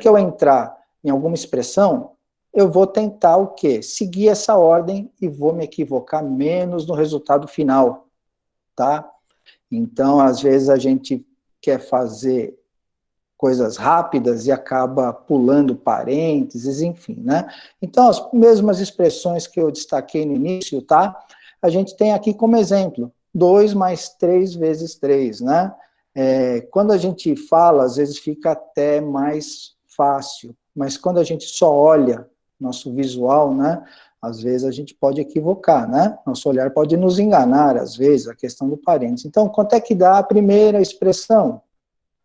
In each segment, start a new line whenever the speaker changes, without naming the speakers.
que eu entrar em alguma expressão, eu vou tentar o quê? Seguir essa ordem e vou me equivocar menos no resultado final, tá? Então, às vezes a gente quer fazer coisas rápidas e acaba pulando parênteses, enfim, né? Então, as mesmas expressões que eu destaquei no início, tá? A gente tem aqui como exemplo, 2 mais 3 vezes 3, né? Quando a gente fala, às vezes fica até mais fácil, mas quando a gente só olha nosso visual, né? Às vezes a gente pode equivocar, né? Nosso olhar pode nos enganar, às vezes, a questão do parênteses. Então, quanto é que dá a primeira expressão?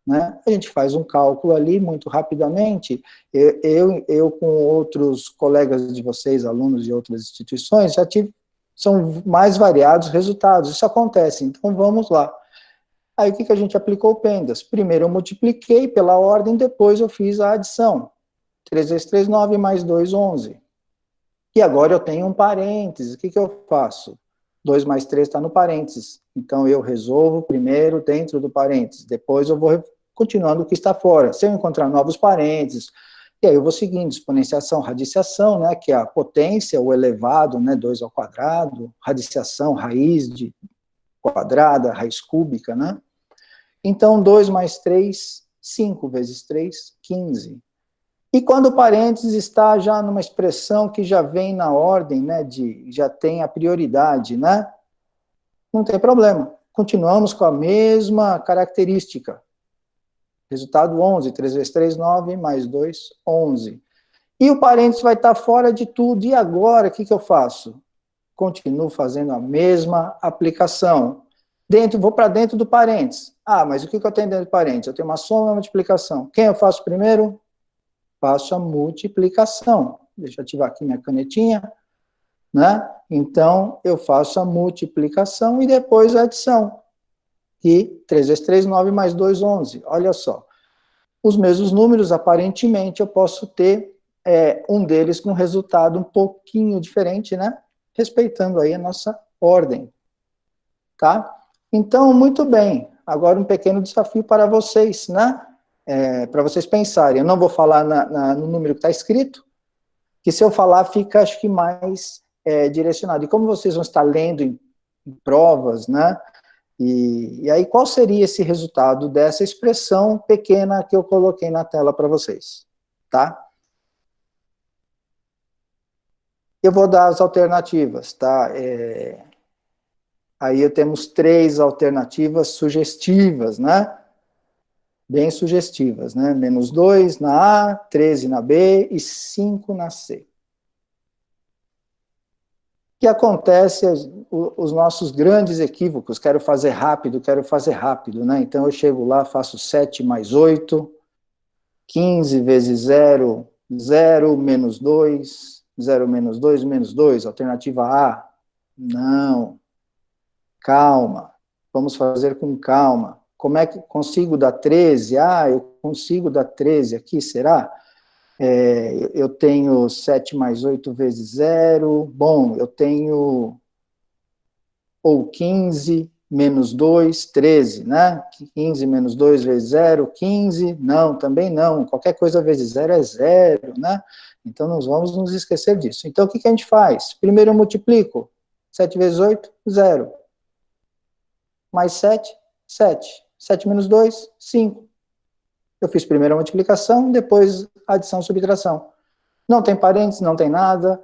Né? A gente faz um cálculo ali muito rapidamente. Eu com outros colegas de vocês, alunos de outras instituições, já tive, são mais variados resultados. Isso acontece, então vamos lá. Aí o que a gente aplicou o PEMDAS? Primeiro eu multipliquei pela ordem, depois eu fiz a adição. 3 vezes 3, 9, mais 2, 11. E agora eu tenho um parênteses, o que eu faço? 2 mais 3 está no parênteses, então eu resolvo primeiro dentro do parênteses, depois eu vou continuando o que está fora. Se eu encontrar novos parênteses, e aí eu vou seguindo, exponenciação, radiciação, né, que é a potência, o elevado, né, 2 ao quadrado, radiciação, raiz de quadrada, raiz cúbica, né? Então, 2 mais 3, 5 vezes 3, 15. E quando o parênteses está já numa expressão que já vem na ordem, né, já tem a prioridade, né? Não tem problema. Continuamos com a mesma característica. Resultado 11, 3 vezes 3, 9, mais 2, 11. E o parênteses vai estar fora de tudo. E agora, o que eu faço? Continuo fazendo a mesma aplicação. Vou para dentro do parênteses. Ah, mas o que eu tenho dentro do parênteses? Eu tenho uma soma e uma multiplicação. Quem eu faço primeiro? Faço a multiplicação. Deixa eu ativar aqui minha canetinha, né? Então, eu faço a multiplicação e depois a adição. E 3 vezes 3, 9, mais 2, 11. Olha só. Os mesmos números, aparentemente, eu posso ter um deles com resultado um pouquinho diferente, né? Respeitando aí a nossa ordem. Tá? Então, muito bem. Agora um pequeno desafio para vocês, né? Para vocês pensarem. Eu não vou falar no número que está escrito, que se eu falar fica, acho que, mais direcionado. E como vocês vão estar lendo em provas, né? E aí, qual seria esse resultado dessa expressão pequena que eu coloquei na tela para vocês? Tá? Eu vou dar as alternativas, tá? Aí temos 3 alternativas sugestivas, né? Bem sugestivas, né? Menos 2 na A, 13 na B e 5 na C. O que acontece, os nossos grandes equívocos, quero fazer rápido, né? Então eu chego lá, faço 7 mais 8, 15 vezes 0, 0, menos 2, 0 menos 2, menos 2, alternativa A. Não. Calma. Vamos fazer com calma. Como é que consigo dar 13? Ah, eu consigo dar 13 aqui, será? Eu tenho 7 mais 8 vezes 0. Bom, eu tenho ou 15 menos 2, 13, né? 15 menos 2 vezes 0, 15. Não, também não. Qualquer coisa vezes 0 é 0, né? Então, nós vamos nos esquecer disso. Então, o que a gente faz? Primeiro eu multiplico. 7 vezes 8, 0. Mais 7, 7. 7 menos 2, 5. Eu fiz primeiro a multiplicação, depois a adição e subtração. Não tem parênteses, não tem nada.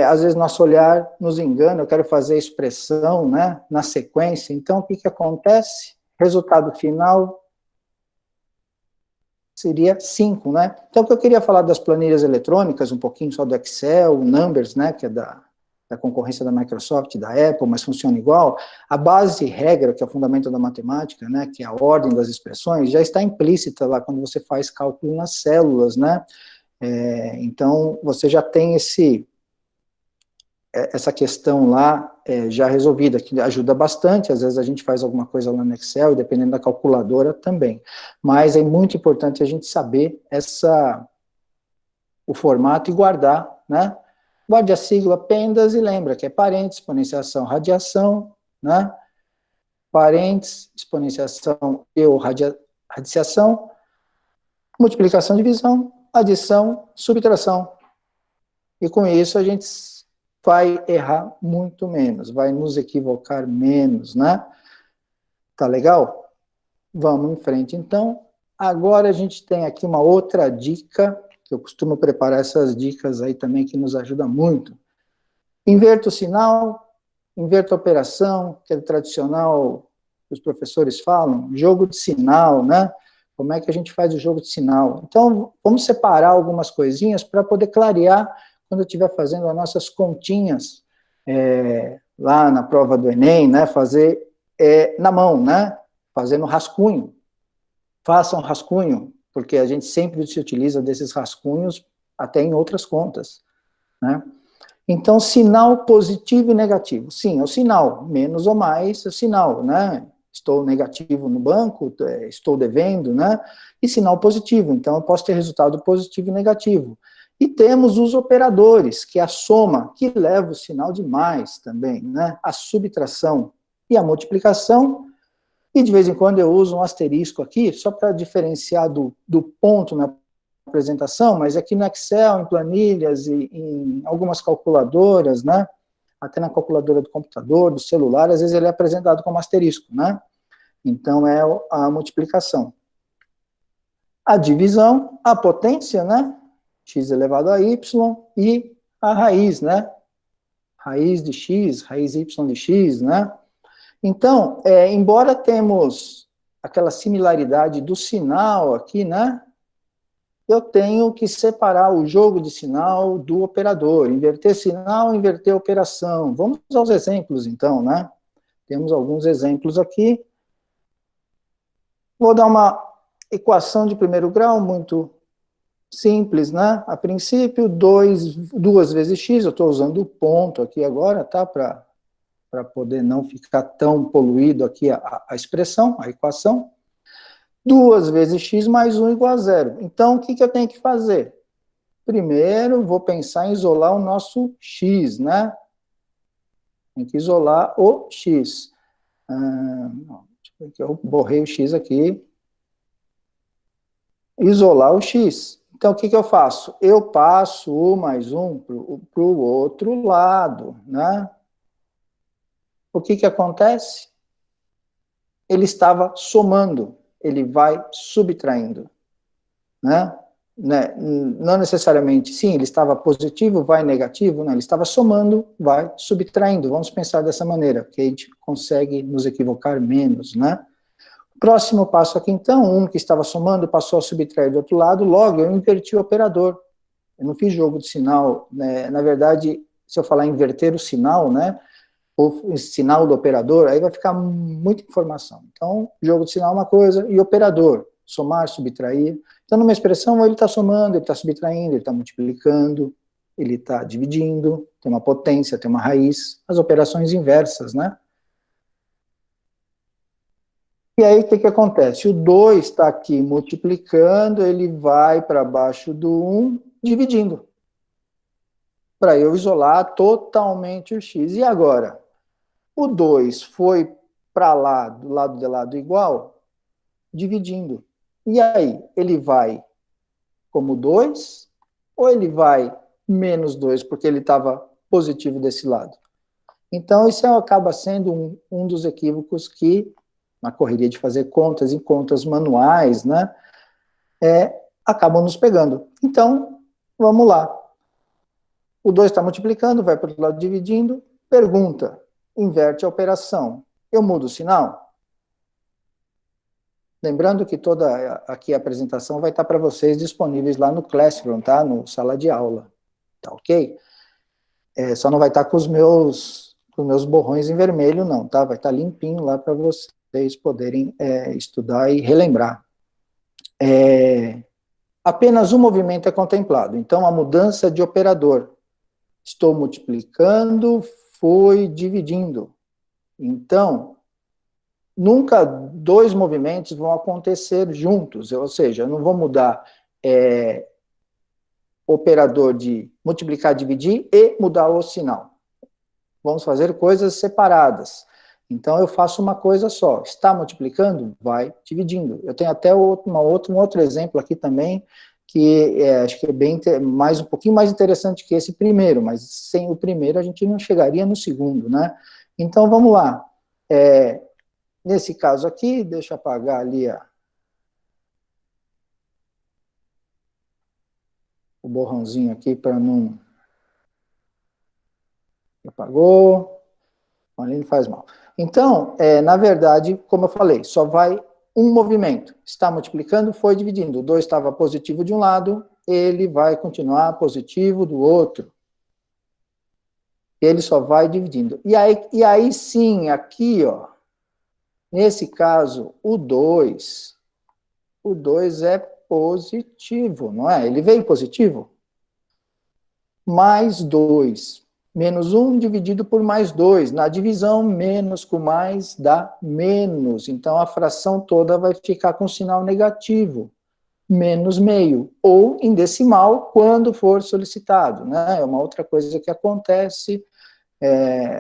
Às vezes nosso olhar nos engana, eu quero fazer a expressão, né, na sequência. Então, o que acontece? Resultado final seria 5, né? Então, o que eu queria falar das planilhas eletrônicas, um pouquinho só do Excel, o Numbers, né, que é da concorrência da Microsoft, da Apple, mas funciona igual. A base regra, que é o fundamento da matemática, né, que é a ordem das expressões, já está implícita lá quando você faz cálculo nas células, né? Então, você já tem essa questão lá já resolvida, que ajuda bastante. Às vezes a gente faz alguma coisa lá no Excel, e dependendo da calculadora também. Mas é muito importante a gente saber o formato e guardar, né? Guarde a sigla PEMDAS e lembra que é parênteses, exponenciação, radiação, né? Parênteses, exponenciação e radiciação. multiplicação, divisão, adição, subtração. E com isso a gente vai errar muito menos, vai nos equivocar menos, né? Tá legal? Vamos em frente, então. Agora a gente tem aqui uma outra dica, que eu costumo preparar essas dicas aí também, que nos ajuda muito. Inverta o sinal, inverta a operação, aquele tradicional que os professores falam, jogo de sinal, né? Como é que a gente faz o jogo de sinal? Então, vamos separar algumas coisinhas para poder clarear quando eu estiver fazendo as nossas continhas lá na prova do Enem, né? Fazer na mão, né? Fazendo rascunho. Façam rascunho, porque a gente sempre se utiliza desses rascunhos até em outras contas, né? Então, sinal positivo e negativo. Sim, é o sinal, menos ou mais é o sinal, né? Estou negativo no banco, estou devendo, né? E sinal positivo, então eu posso ter resultado positivo e negativo. E temos os operadores, que é a soma, que leva o sinal de mais também, né? A subtração e a multiplicação. E de vez em quando eu uso um asterisco aqui, só para diferenciar do ponto na apresentação, mas aqui no Excel, em planilhas e em algumas calculadoras, né? Até na calculadora do computador, do celular, às vezes ele é apresentado como asterisco, né? Então é a multiplicação. A divisão, a potência, né? X elevado a y, e a raiz, né? Raiz de x, raiz y de x, né? Então, embora temos aquela similaridade do sinal aqui, né? Eu tenho que separar o jogo de sinal do operador, inverter sinal, inverter operação. Vamos aos exemplos, então, né? Temos alguns exemplos aqui. Vou dar uma equação de primeiro grau muito simples, né? A princípio, 2 vezes x, eu estou usando o ponto aqui agora, tá? Para poder não ficar tão poluído aqui a expressão, a equação. 2 vezes x mais 1 igual a 0. Então, o que eu tenho que fazer? Primeiro, vou pensar em isolar o nosso x, né? Tem que isolar o x. Eu borrei o x aqui. Isolar o x. Então, o que eu faço? Eu passo o mais 1 para o outro lado, né? O que acontece? Ele estava somando, ele vai subtraindo, né? Não necessariamente, sim, ele estava positivo, vai negativo, não, ele estava somando, vai subtraindo. Vamos pensar dessa maneira, que a gente consegue nos equivocar menos, né? Próximo passo aqui, então, um que estava somando passou a subtrair do outro lado, logo eu inverti o operador. Eu não fiz jogo de sinal, né? Na verdade, se eu falar inverter o sinal, né, o sinal do operador, aí vai ficar muita informação. Então, jogo de sinal é uma coisa, e operador, somar, subtrair. Então, numa expressão, ele está somando, ele está subtraindo, ele está multiplicando, ele está dividindo, tem uma potência, tem uma raiz, as operações inversas, né? E aí, o que acontece? O 2 está aqui multiplicando, ele vai para baixo do 1, dividindo. Para eu isolar totalmente o x. E agora? O 2 foi para lá, do lado de lá do igual, dividindo. E aí, ele vai como 2, ou ele vai menos 2, porque ele estava positivo desse lado? Então, isso acaba sendo um dos equívocos que, na correria de fazer contas, em contas manuais, né, acabam nos pegando. Então, vamos lá. O 2 está multiplicando, vai para o lado dividindo. Pergunta, inverte a operação. Eu mudo o sinal? Lembrando que toda aqui a apresentação vai estar para vocês disponíveis lá no Classroom, tá? No sala de aula, tá ok? Só não vai estar com os meus borrões em vermelho, não, tá? Vai estar limpinho lá para vocês poderem estudar e relembrar. Apenas um movimento é contemplado, então a mudança de operador. Estou multiplicando, fui dividindo. Então, nunca 2 movimentos vão acontecer juntos, ou seja, eu não vou mudar o operador de multiplicar, dividir e mudar o sinal. Vamos fazer coisas separadas. Então, eu faço uma coisa só. Está multiplicando? Vai dividindo. Eu tenho até um outro exemplo aqui também, que acho que é um pouquinho mais interessante que esse primeiro, mas sem o primeiro a gente não chegaria no segundo, né? Então, vamos lá. Nesse caso aqui, deixa eu apagar ali o borrãozinho aqui para não... Apagou. Ali não faz mal. Então, na verdade, como eu falei, só vai um movimento. Está multiplicando, foi dividindo. O 2 estava positivo de um lado, ele vai continuar positivo do outro. Ele só vai dividindo. E aí sim, aqui, ó, nesse caso, o 2 é positivo, não é? Ele veio positivo? Mais 2. Menos 1 dividido por mais 2. Na divisão, menos com mais dá menos. Então, a fração toda vai ficar com sinal negativo. Menos meio. Ou em decimal, quando for solicitado, né? É uma outra coisa que acontece.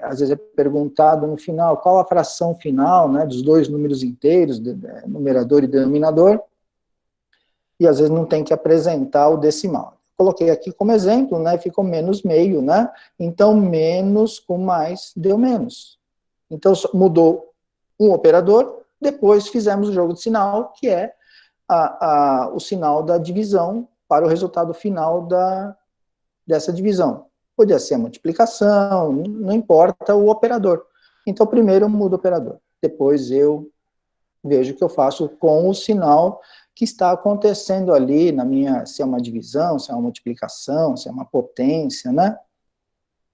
Às vezes é perguntado no final, qual a fração final, né, dos dois números inteiros, numerador e denominador, e às vezes não tem que apresentar o decimal. Coloquei aqui como exemplo, né, ficou menos meio, né, então menos com mais deu menos. Então mudou um operador, depois fizemos o jogo de sinal, que é o sinal da divisão para o resultado final dessa divisão. Podia ser a multiplicação, não importa o operador. Então primeiro eu mudo o operador, depois eu vejo o que eu faço com o sinal que está acontecendo ali na minha, se é uma divisão, se é uma multiplicação, se é uma potência, né?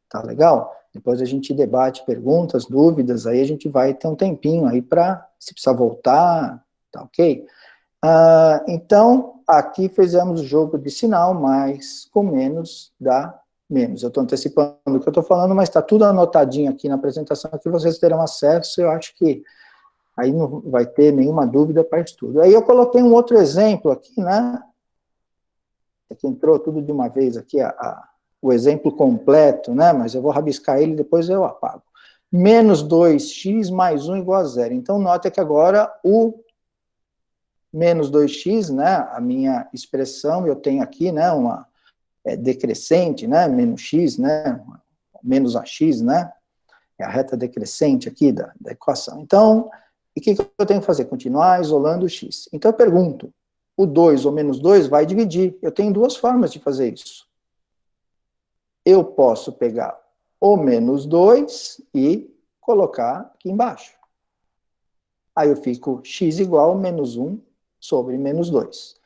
Tá legal? Depois a gente debate perguntas, dúvidas, aí a gente vai ter um tempinho aí para, se precisar voltar, tá ok? Então, aqui fizemos o jogo de sinal, mais com menos dá menos. Eu estou antecipando o que eu estou falando, mas está tudo anotadinho aqui na apresentação, que vocês terão acesso, eu acho que aí não vai ter nenhuma dúvida para estudo. Aí eu coloquei um outro exemplo aqui, né? Aqui entrou tudo de uma vez aqui, o exemplo completo, né? Mas eu vou rabiscar ele, depois eu apago. Menos 2x mais 1 igual a zero. Então, nota que agora o menos 2x, né? A minha expressão, eu tenho aqui, né? Uma decrescente, né? Menos x, né? Menos ax, né? É a reta decrescente aqui da equação. Então, e o que eu tenho que fazer? Continuar isolando o x. Então eu pergunto, o 2 ou menos 2 vai dividir. Eu tenho duas formas de fazer isso. Eu posso pegar o menos 2 e colocar aqui embaixo. Aí eu fico x igual a menos 1 sobre menos 2.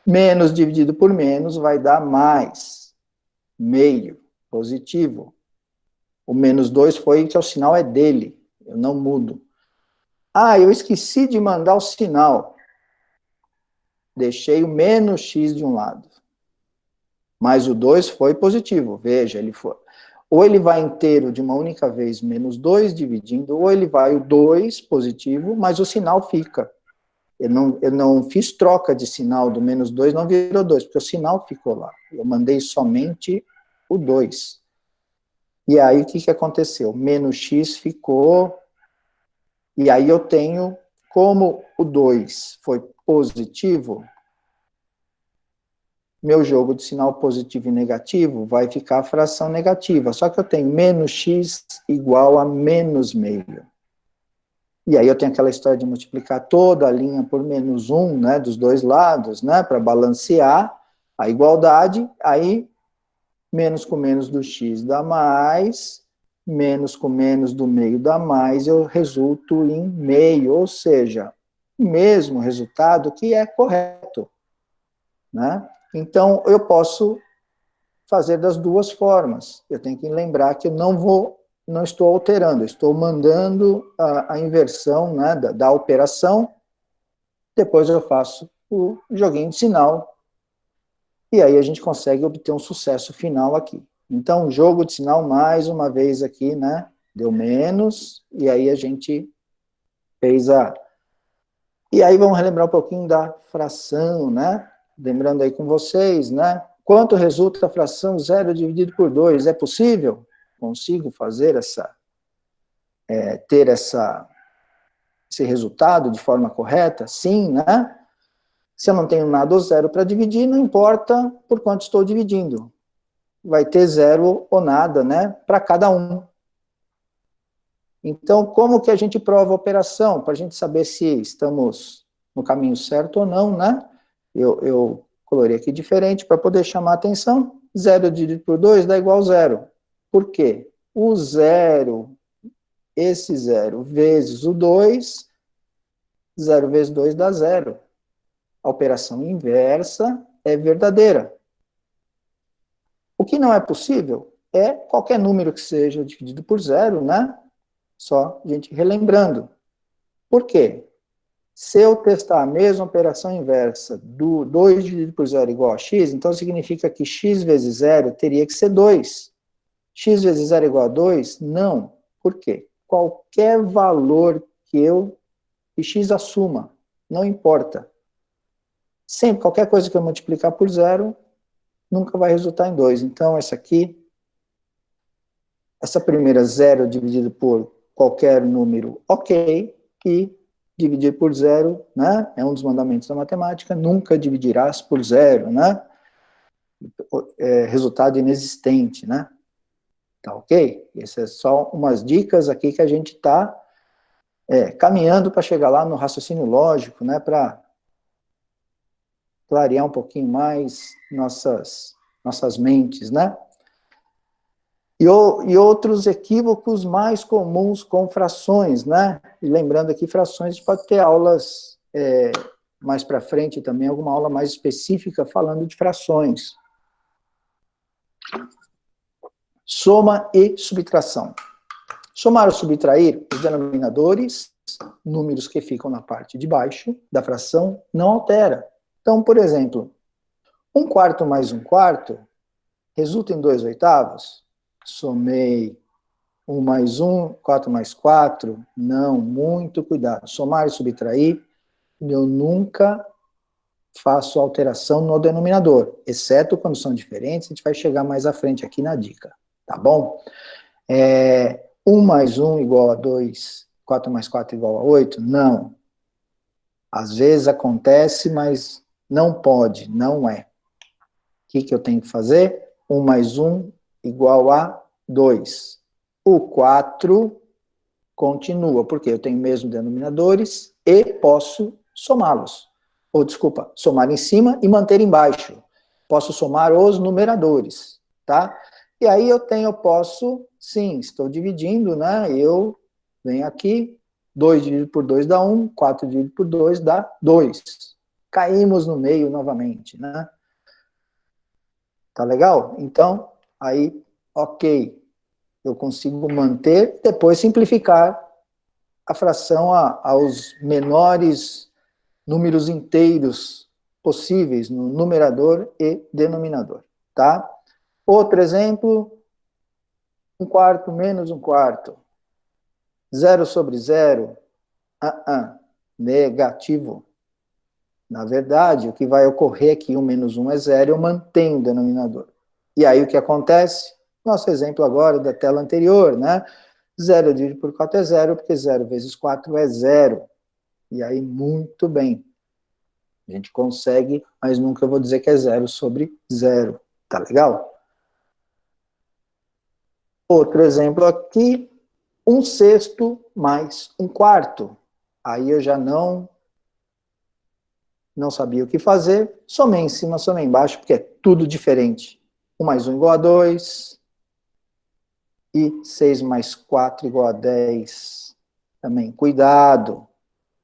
Menos dividido por menos vai dar mais. Meio, positivo. O menos 2 foi que o sinal é dele. Eu não mudo. Eu esqueci de mandar o sinal. Deixei o menos x de um lado. Mas o 2 foi positivo. Veja, ele foi. Ou ele vai inteiro de uma única vez, menos 2 dividindo, ou ele vai o 2 positivo, mas o sinal fica. Eu não fiz troca de sinal do menos 2, não virou 2, porque o sinal ficou lá. Eu mandei somente o 2. E aí, o que aconteceu? Menos x ficou... E aí eu tenho, como o 2 foi positivo, meu jogo de sinal positivo e negativo vai ficar a fração negativa. Só que eu tenho menos x igual a menos meio. E aí eu tenho aquela história de multiplicar toda a linha por menos 1, né, dos dois lados, né, para balancear a igualdade. Aí, menos com menos do x dá mais... menos com menos do meio dá mais, eu resulto em meio, ou seja, o mesmo resultado que é correto, né? Então, eu posso fazer das duas formas. Eu tenho que lembrar que eu não estou alterando, eu estou mandando a inversão, né, da operação, depois eu faço o joguinho de sinal, e aí a gente consegue obter um sucesso final aqui. Então, jogo de sinal, mais uma vez aqui, né, deu menos, e aí a gente fez E aí vamos relembrar um pouquinho da fração, né, lembrando aí com vocês, né, quanto resulta a fração 0 dividido por 2? É possível? Consigo fazer ter esse resultado de forma correta? Sim, né? Se eu não tenho nada ou zero para dividir, não importa por quanto estou dividindo. Vai ter zero ou nada, né? Para cada um. Então, como que a gente prova a operação? Para a gente saber se estamos no caminho certo ou não, né? Eu colorei aqui diferente para poder chamar a atenção. 0 dividido por 2 dá igual a zero. Por quê? O zero, esse zero vezes o 2, 0 vezes 2 dá zero. A operação inversa é verdadeira. O que não é possível é qualquer número que seja dividido por zero, né? Só a gente relembrando. Por quê? Se eu testar a mesma operação inversa do 2 dividido por zero igual a x, então significa que x vezes zero teria que ser 2. X vezes zero igual a 2? Não. Por quê? Qualquer valor que x assuma, não importa. Sempre, qualquer coisa que eu multiplicar por zero, nunca vai resultar em 2. Então, essa primeira zero dividido por qualquer número, ok, e dividir por zero, né, é um dos mandamentos da matemática, nunca dividirás por zero, né, resultado inexistente, né, tá ok? Essas é só umas dicas aqui que a gente está caminhando para chegar lá no raciocínio lógico, né, para clarear um pouquinho mais nossas mentes, né. E outros equívocos mais comuns com frações, né? E lembrando aqui, frações, a gente pode ter aulas mais para frente também, alguma aula mais específica falando de frações. Soma e subtração. Somar ou subtrair os denominadores, números que ficam na parte de baixo da fração, não altera. Então, por exemplo, 1/4 mais 1/4 resulta em 2/8? Somei 1 mais 1, 4 mais 4, não, muito cuidado. Somar e subtrair, eu nunca faço alteração no denominador, exceto quando são diferentes, a gente vai chegar mais à frente aqui na dica, tá bom? 1 mais 1 igual a 2, 4 mais 4 igual a 8? Não. Às vezes acontece, mas não pode, não é. O que eu tenho que fazer? 1 mais 1 igual a 2. O 4 continua, porque eu tenho mesmo denominadores e posso somá-los. Ou, desculpa, somar em cima e manter embaixo. Posso somar os numeradores, tá? E aí eu posso, sim, estou dividindo, né? Eu venho aqui, 2 dividido por 2 dá 1, 4 dividido por 2 dá 2. Caímos no meio novamente, né? Tá legal? Então, aí, ok, eu consigo manter, depois simplificar a fração aos menores números inteiros possíveis no numerador e denominador, tá? Outro exemplo, 1/4 menos 1/4. 0 sobre 0, negativo. Na verdade, o que vai ocorrer aqui, 1 menos 1 é 0, eu mantenho o denominador. E aí o que acontece? Nosso exemplo agora da tela anterior, né? 0 dividido por 4 é 0, porque 0 vezes 4 é 0. E aí, muito bem. A gente consegue, mas nunca eu vou dizer que é 0 sobre 0. Tá legal? Outro exemplo aqui, 1/6 mais 1/4. Aí eu já não sabia o que fazer, somei em cima, somei embaixo, porque é tudo diferente. 1 mais 1 igual a 2, e 6 mais 4 igual a 10. Também, cuidado.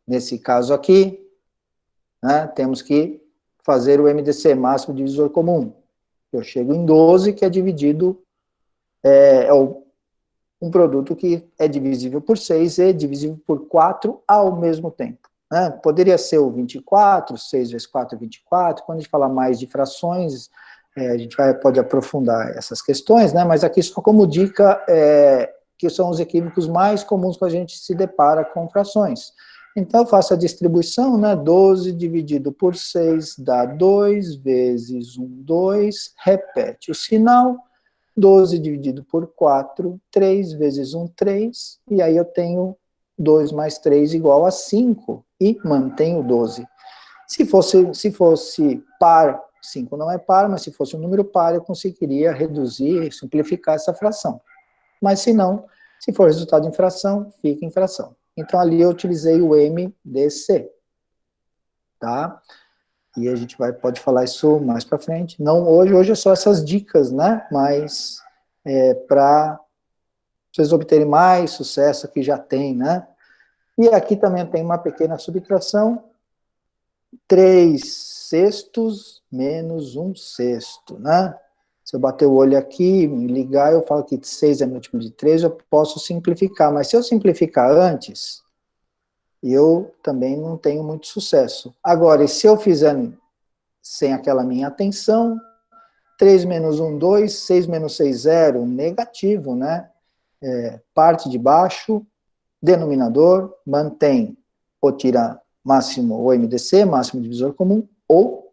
Nesse caso aqui, né, temos que fazer o MDC, máximo divisor comum. Eu chego em 12, que é dividido, um produto que é divisível por 6 e divisível por 4 ao mesmo tempo. Né? Poderia ser o 24, 6 vezes 4 é 24, quando a gente fala mais de frações, a gente pode aprofundar essas questões, né? Mas aqui só como dica, que são os equívocos mais comuns que a gente se depara com frações. Então, eu faço a distribuição, né? 12 dividido por 6 dá 2, vezes 1, 2, repete o sinal, 12 dividido por 4, 3 vezes 1, 3, e aí eu tenho 2 mais 3 igual a 5, e mantenho 12. Se fosse par, 5 não é par, mas se fosse um número par, eu conseguiria reduzir, simplificar essa fração. Mas se não, se for resultado em fração, fica em fração. Então, ali eu utilizei o MDC, tá? E a gente pode falar isso mais para frente. Não hoje é só essas dicas, né? Mas para vocês obterem mais sucesso que já tem, né? E aqui também tem uma pequena subtração, 3 sextos menos 1 sexto, né? Se eu bater o olho aqui, me ligar, eu falo que 6 é múltiplo de 3, eu posso simplificar, mas se eu simplificar antes, eu também não tenho muito sucesso. Agora, e se eu fizer sem aquela minha atenção, 3 menos 1, 2, 6 menos 6, 0, negativo, né? Parte de baixo, denominador, mantém ou tira máximo ou MDC, máximo divisor comum, ou,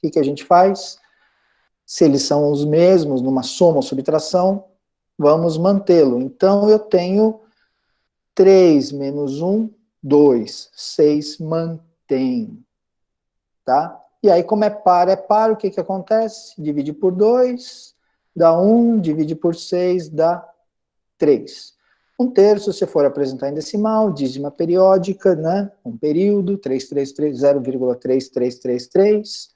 o que a gente faz? Se eles são os mesmos, numa soma ou subtração, vamos mantê-lo. Então, eu tenho 3 menos 1, 2, 6, mantém, tá? E aí, como é par, o que acontece? Divide por 2, dá 1, divide por 6, dá 3. 1/3, se for apresentar em decimal, dízima periódica, né? Um período, 333, 0,3333,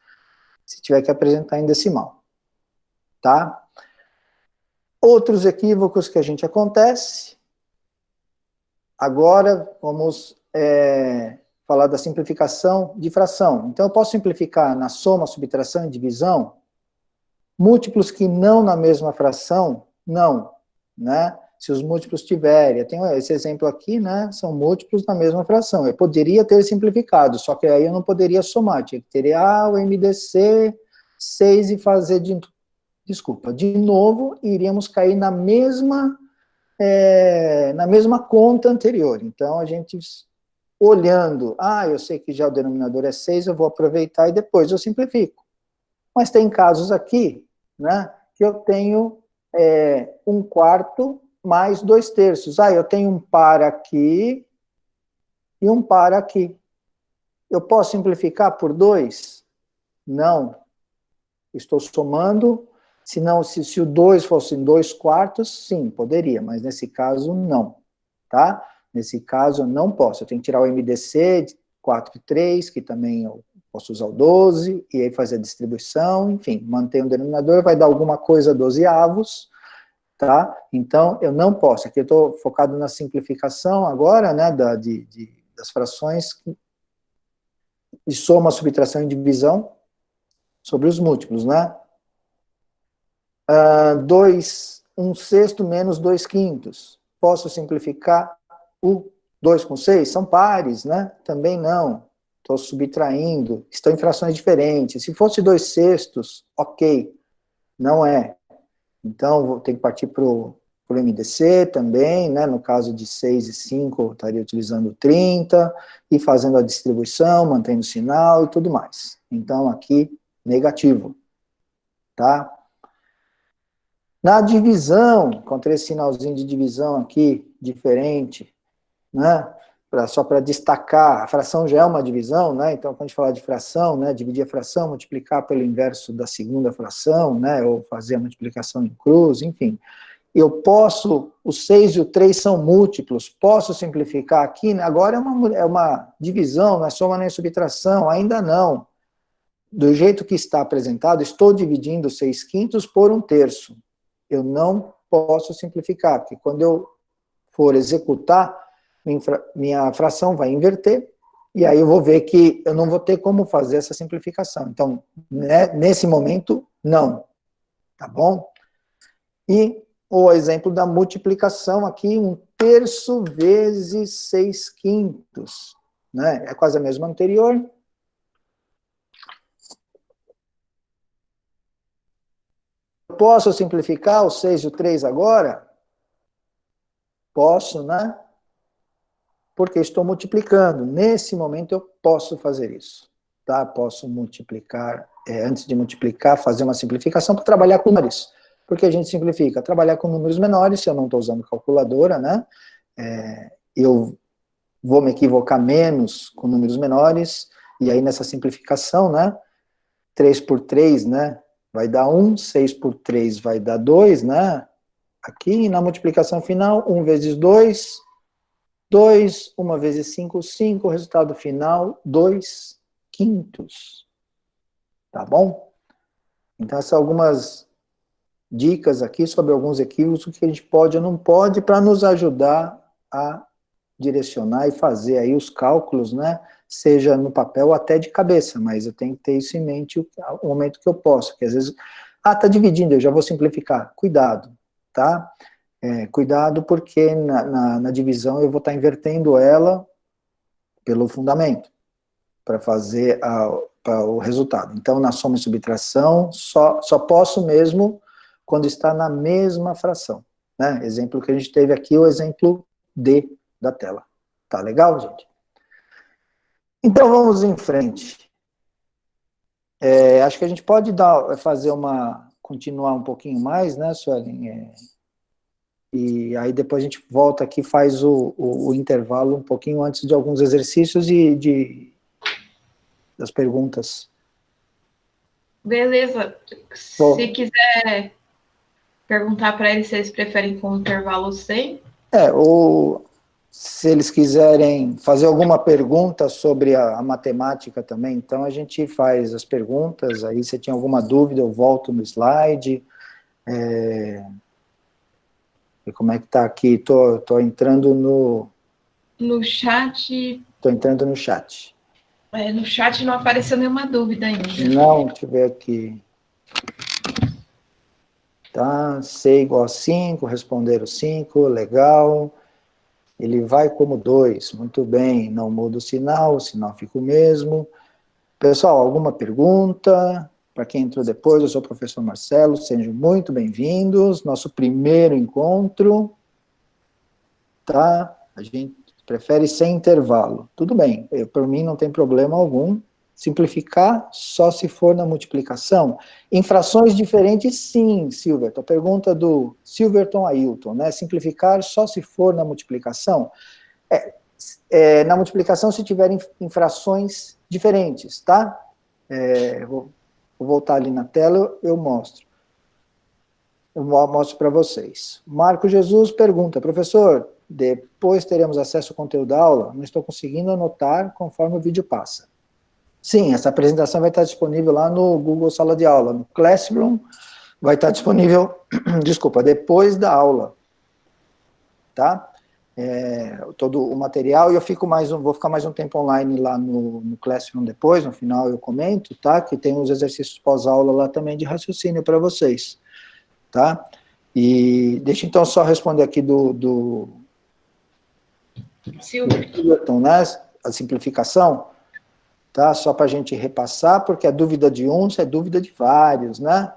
se tiver que apresentar em decimal, tá? Outros equívocos que a gente acontece. Agora, vamos falar da simplificação de fração. Então, eu posso simplificar na soma, subtração e divisão, múltiplos que não na mesma fração, não, né? Se os múltiplos tiverem, eu tenho esse exemplo aqui, né, são múltiplos na mesma fração. Eu poderia ter simplificado, só que aí eu não poderia somar, tinha que ter o MDC 6 e fazer de novo, iríamos cair na mesma conta anterior. Então, a gente, olhando, eu sei que já o denominador é 6, eu vou aproveitar e depois eu simplifico. Mas tem casos aqui, né, que eu tenho 1/4 mais 2/3. Eu tenho um par aqui e um par aqui. Eu posso simplificar por 2? Não. Estou somando. Se o 2 fosse em 2/4, sim, poderia, mas nesse caso, não. Tá? Nesse caso, eu não posso. Eu tenho que tirar o MDC de 4 e 3, que também eu posso usar o 12, e aí fazer a distribuição, enfim, manter o denominador, vai dar alguma coisa 12avos, tá? Então, eu não posso. Aqui eu estou focado na simplificação agora, né, das frações de soma, subtração e divisão sobre os múltiplos, né? 1 sexto menos 2 quintos. Posso simplificar o 2 com 6? São pares, né? Também não. Estou subtraindo. Estão em frações diferentes. Se fosse 2 sextos, ok. Não é. Então, vou ter que partir para o MDC também, né? No caso de 6 e 5, eu estaria utilizando 30, e fazendo a distribuição, mantendo o sinal e tudo mais. Então, aqui, negativo. Tá? Na divisão, encontrei esse sinalzinho de divisão aqui, diferente, né? Só para destacar, a fração já é uma divisão, né? Então, quando a gente fala de fração, né? Dividir a fração, multiplicar pelo inverso da segunda fração, né? Ou fazer a multiplicação em cruz, enfim. Eu posso, o 6 e o 3 são múltiplos, posso simplificar aqui, né? Agora é uma divisão, não é soma nem subtração, ainda não. Do jeito que está apresentado, estou dividindo 6 quintos por 1/3. Eu não posso simplificar, porque quando eu for executar, minha fração vai inverter, e aí eu vou ver que eu não vou ter como fazer essa simplificação. Então, né, nesse momento, não. Tá bom? E o exemplo da multiplicação aqui, 1/3 vezes 6 quintos. Né? É quase a mesma anterior. Posso simplificar o 6 e o 3 agora? Posso, né? Porque estou multiplicando. Nesse momento eu posso fazer isso. Tá? Posso multiplicar, antes de multiplicar, fazer uma simplificação para trabalhar com números. Porque a gente simplifica. Trabalhar com números menores, se eu não estou usando calculadora, né? Eu vou me equivocar menos com números menores, e aí nessa simplificação, né? 3 por 3, né? Vai dar 1, 6 por 3 vai dar 2, né? Aqui, na multiplicação final, 1 vezes 2, 2, 1 vezes 5, 5, resultado final, 2 quintos. Tá bom? Então, essas são algumas dicas aqui sobre alguns equívocos que a gente pode ou não pode para nos ajudar a direcionar e fazer aí os cálculos, né? Seja no papel ou até de cabeça, mas eu tenho que ter isso em mente o momento que eu posso, que às vezes, tá dividindo, eu já vou simplificar. Cuidado, tá? Cuidado porque na divisão eu vou estar invertendo ela pelo fundamento, para fazer o resultado. Então, na soma e subtração, só posso mesmo quando está na mesma fração. Né? Exemplo que a gente teve aqui, o exemplo D da tela. Tá legal, gente? Então, vamos em frente. Acho que a gente pode continuar um pouquinho mais, né, Suelen? E aí depois a gente volta aqui e faz o intervalo um pouquinho antes de alguns exercícios e das perguntas.
Beleza. Se quiser perguntar para eles se eles preferem com intervalo sem.
Ou se eles quiserem fazer alguma pergunta sobre a matemática também, então a gente faz as perguntas, aí se tinha alguma dúvida eu volto no slide. E como é que tá aqui? Tô entrando
no chat.
Tô entrando no chat.
No chat não apareceu nenhuma dúvida ainda.
Não, deixa eu ver aqui. Tá, C igual a 5, responderam 5, legal. Ele vai como 2, muito bem, não muda o sinal fica o mesmo. Pessoal, alguma pergunta? Para quem entrou depois, eu sou o professor Marcelo, sejam muito bem-vindos. Nosso primeiro encontro, tá? A gente prefere sem intervalo. Tudo bem, por mim não tem problema algum. Simplificar só se for na multiplicação. Em frações diferentes, sim, Silverton. A pergunta do Silverton Ailton, né? Simplificar só se for na multiplicação. Na multiplicação, se tiverem em frações diferentes, tá? Vou voltar ali na tela, eu mostro. Eu mostro para vocês. Marco Jesus pergunta, professor, depois teremos acesso ao conteúdo da aula? Não estou conseguindo anotar conforme o vídeo passa. Sim, essa apresentação vai estar disponível lá no Google Sala de Aula, no Classroom, vai estar disponível, desculpa, depois da aula, tá? Todo o material, e eu vou ficar mais um tempo online lá no Classroom depois, no final eu comento, tá? Que tem os exercícios pós-aula lá também de raciocínio para vocês, tá? E deixa então só responder aqui do Silverton, né? A simplificação. Tá? Só para a gente repassar, porque a dúvida de uns é dúvida de vários, né?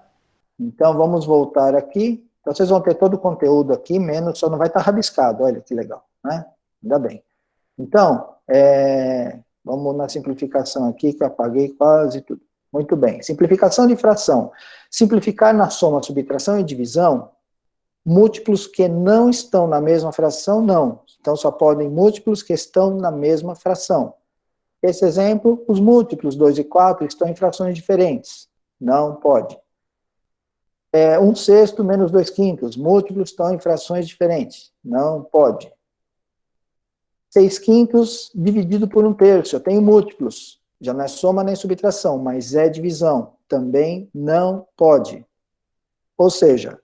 Então, vamos voltar aqui. Então, vocês vão ter todo o conteúdo aqui, menos, só não vai estar rabiscado, olha que legal, né? Ainda bem. Então, vamos na simplificação aqui, que eu apaguei quase tudo. Muito bem. Simplificação de fração. Simplificar na soma, subtração e divisão, múltiplos que não estão na mesma fração, não. Então, só podem múltiplos que estão na mesma fração. Esse exemplo, os múltiplos 2 e 4 estão em frações diferentes. Não pode. 1/6 menos 2/5, múltiplos estão em frações diferentes. Não pode. 6/5 dividido por 1/3, eu tenho múltiplos. Já não é soma nem subtração, mas é divisão. Também não pode. Ou seja,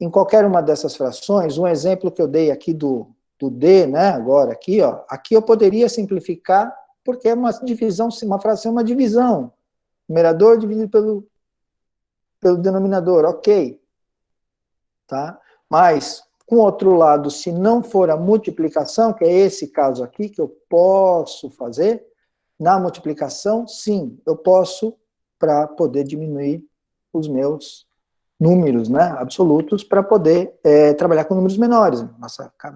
em qualquer uma dessas frações, um exemplo que eu dei aqui do D, né, agora aqui, ó, aqui eu poderia simplificar porque é uma divisão, uma fração é uma divisão. Numerador dividido pelo denominador, ok. Tá? Mas, com o outro lado, se não for a multiplicação, que é esse caso aqui, que eu posso fazer, na multiplicação, sim, eu posso, para poder diminuir os meus números, né, absolutos, para poder trabalhar com números menores.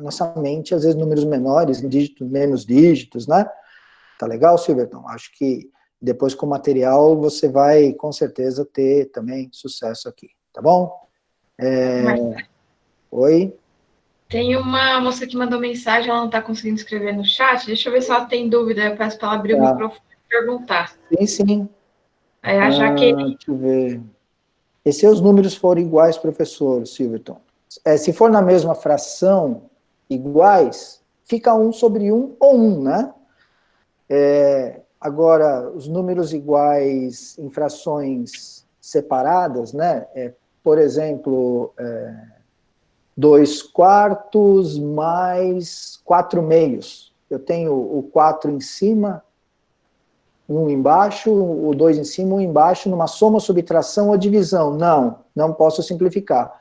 Nossa mente, às vezes, números menores, dígitos, menos dígitos, né? Tá legal, Silverton? Acho que depois com o material você vai, com certeza, ter também sucesso aqui, tá bom? Oi?
Tem uma moça que mandou mensagem, ela não está conseguindo escrever no chat. Deixa eu ver se ela tem dúvida. Eu peço para ela abrir o microfone e perguntar.
Sim, sim.
Aí a Jaqueline.
Deixa eu ver. E se os números forem iguais, professor Silverton? Se for na mesma fração, iguais, fica 1 sobre 1 ou 1, né? Agora, os números iguais em frações separadas, né? Por exemplo, 2 quartos mais 4 meios. Eu tenho o 4 em cima, 1 embaixo, o 2 em cima, 1 embaixo, numa soma, subtração ou divisão. Não posso simplificar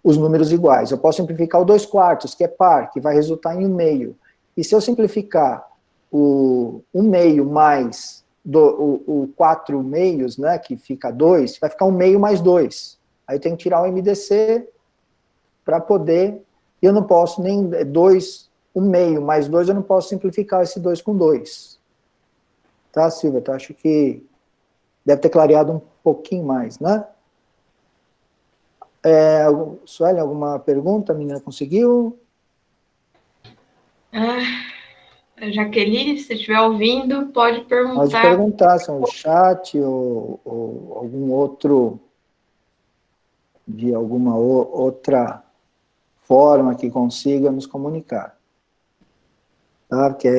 os números iguais. Eu posso simplificar o 2 quartos, que é par, que vai resultar em 1 meio. E se eu simplificar o 1 meio mais o 4 meios, né, que fica 2, vai ficar 1 meio mais 2. Aí eu tenho que tirar o MDC para poder, eu não posso nem 2, 1 meio mais 2, eu não posso simplificar esse 2 com 2. Tá, Silvia? Eu acho que deve ter clareado um pouquinho mais, né? Sueli, alguma pergunta? A menina conseguiu?
Jaqueline, se estiver ouvindo, pode perguntar.
Pode perguntar, se é um chat ou algum outro, de alguma outra forma que consiga nos comunicar. Tá? Porque,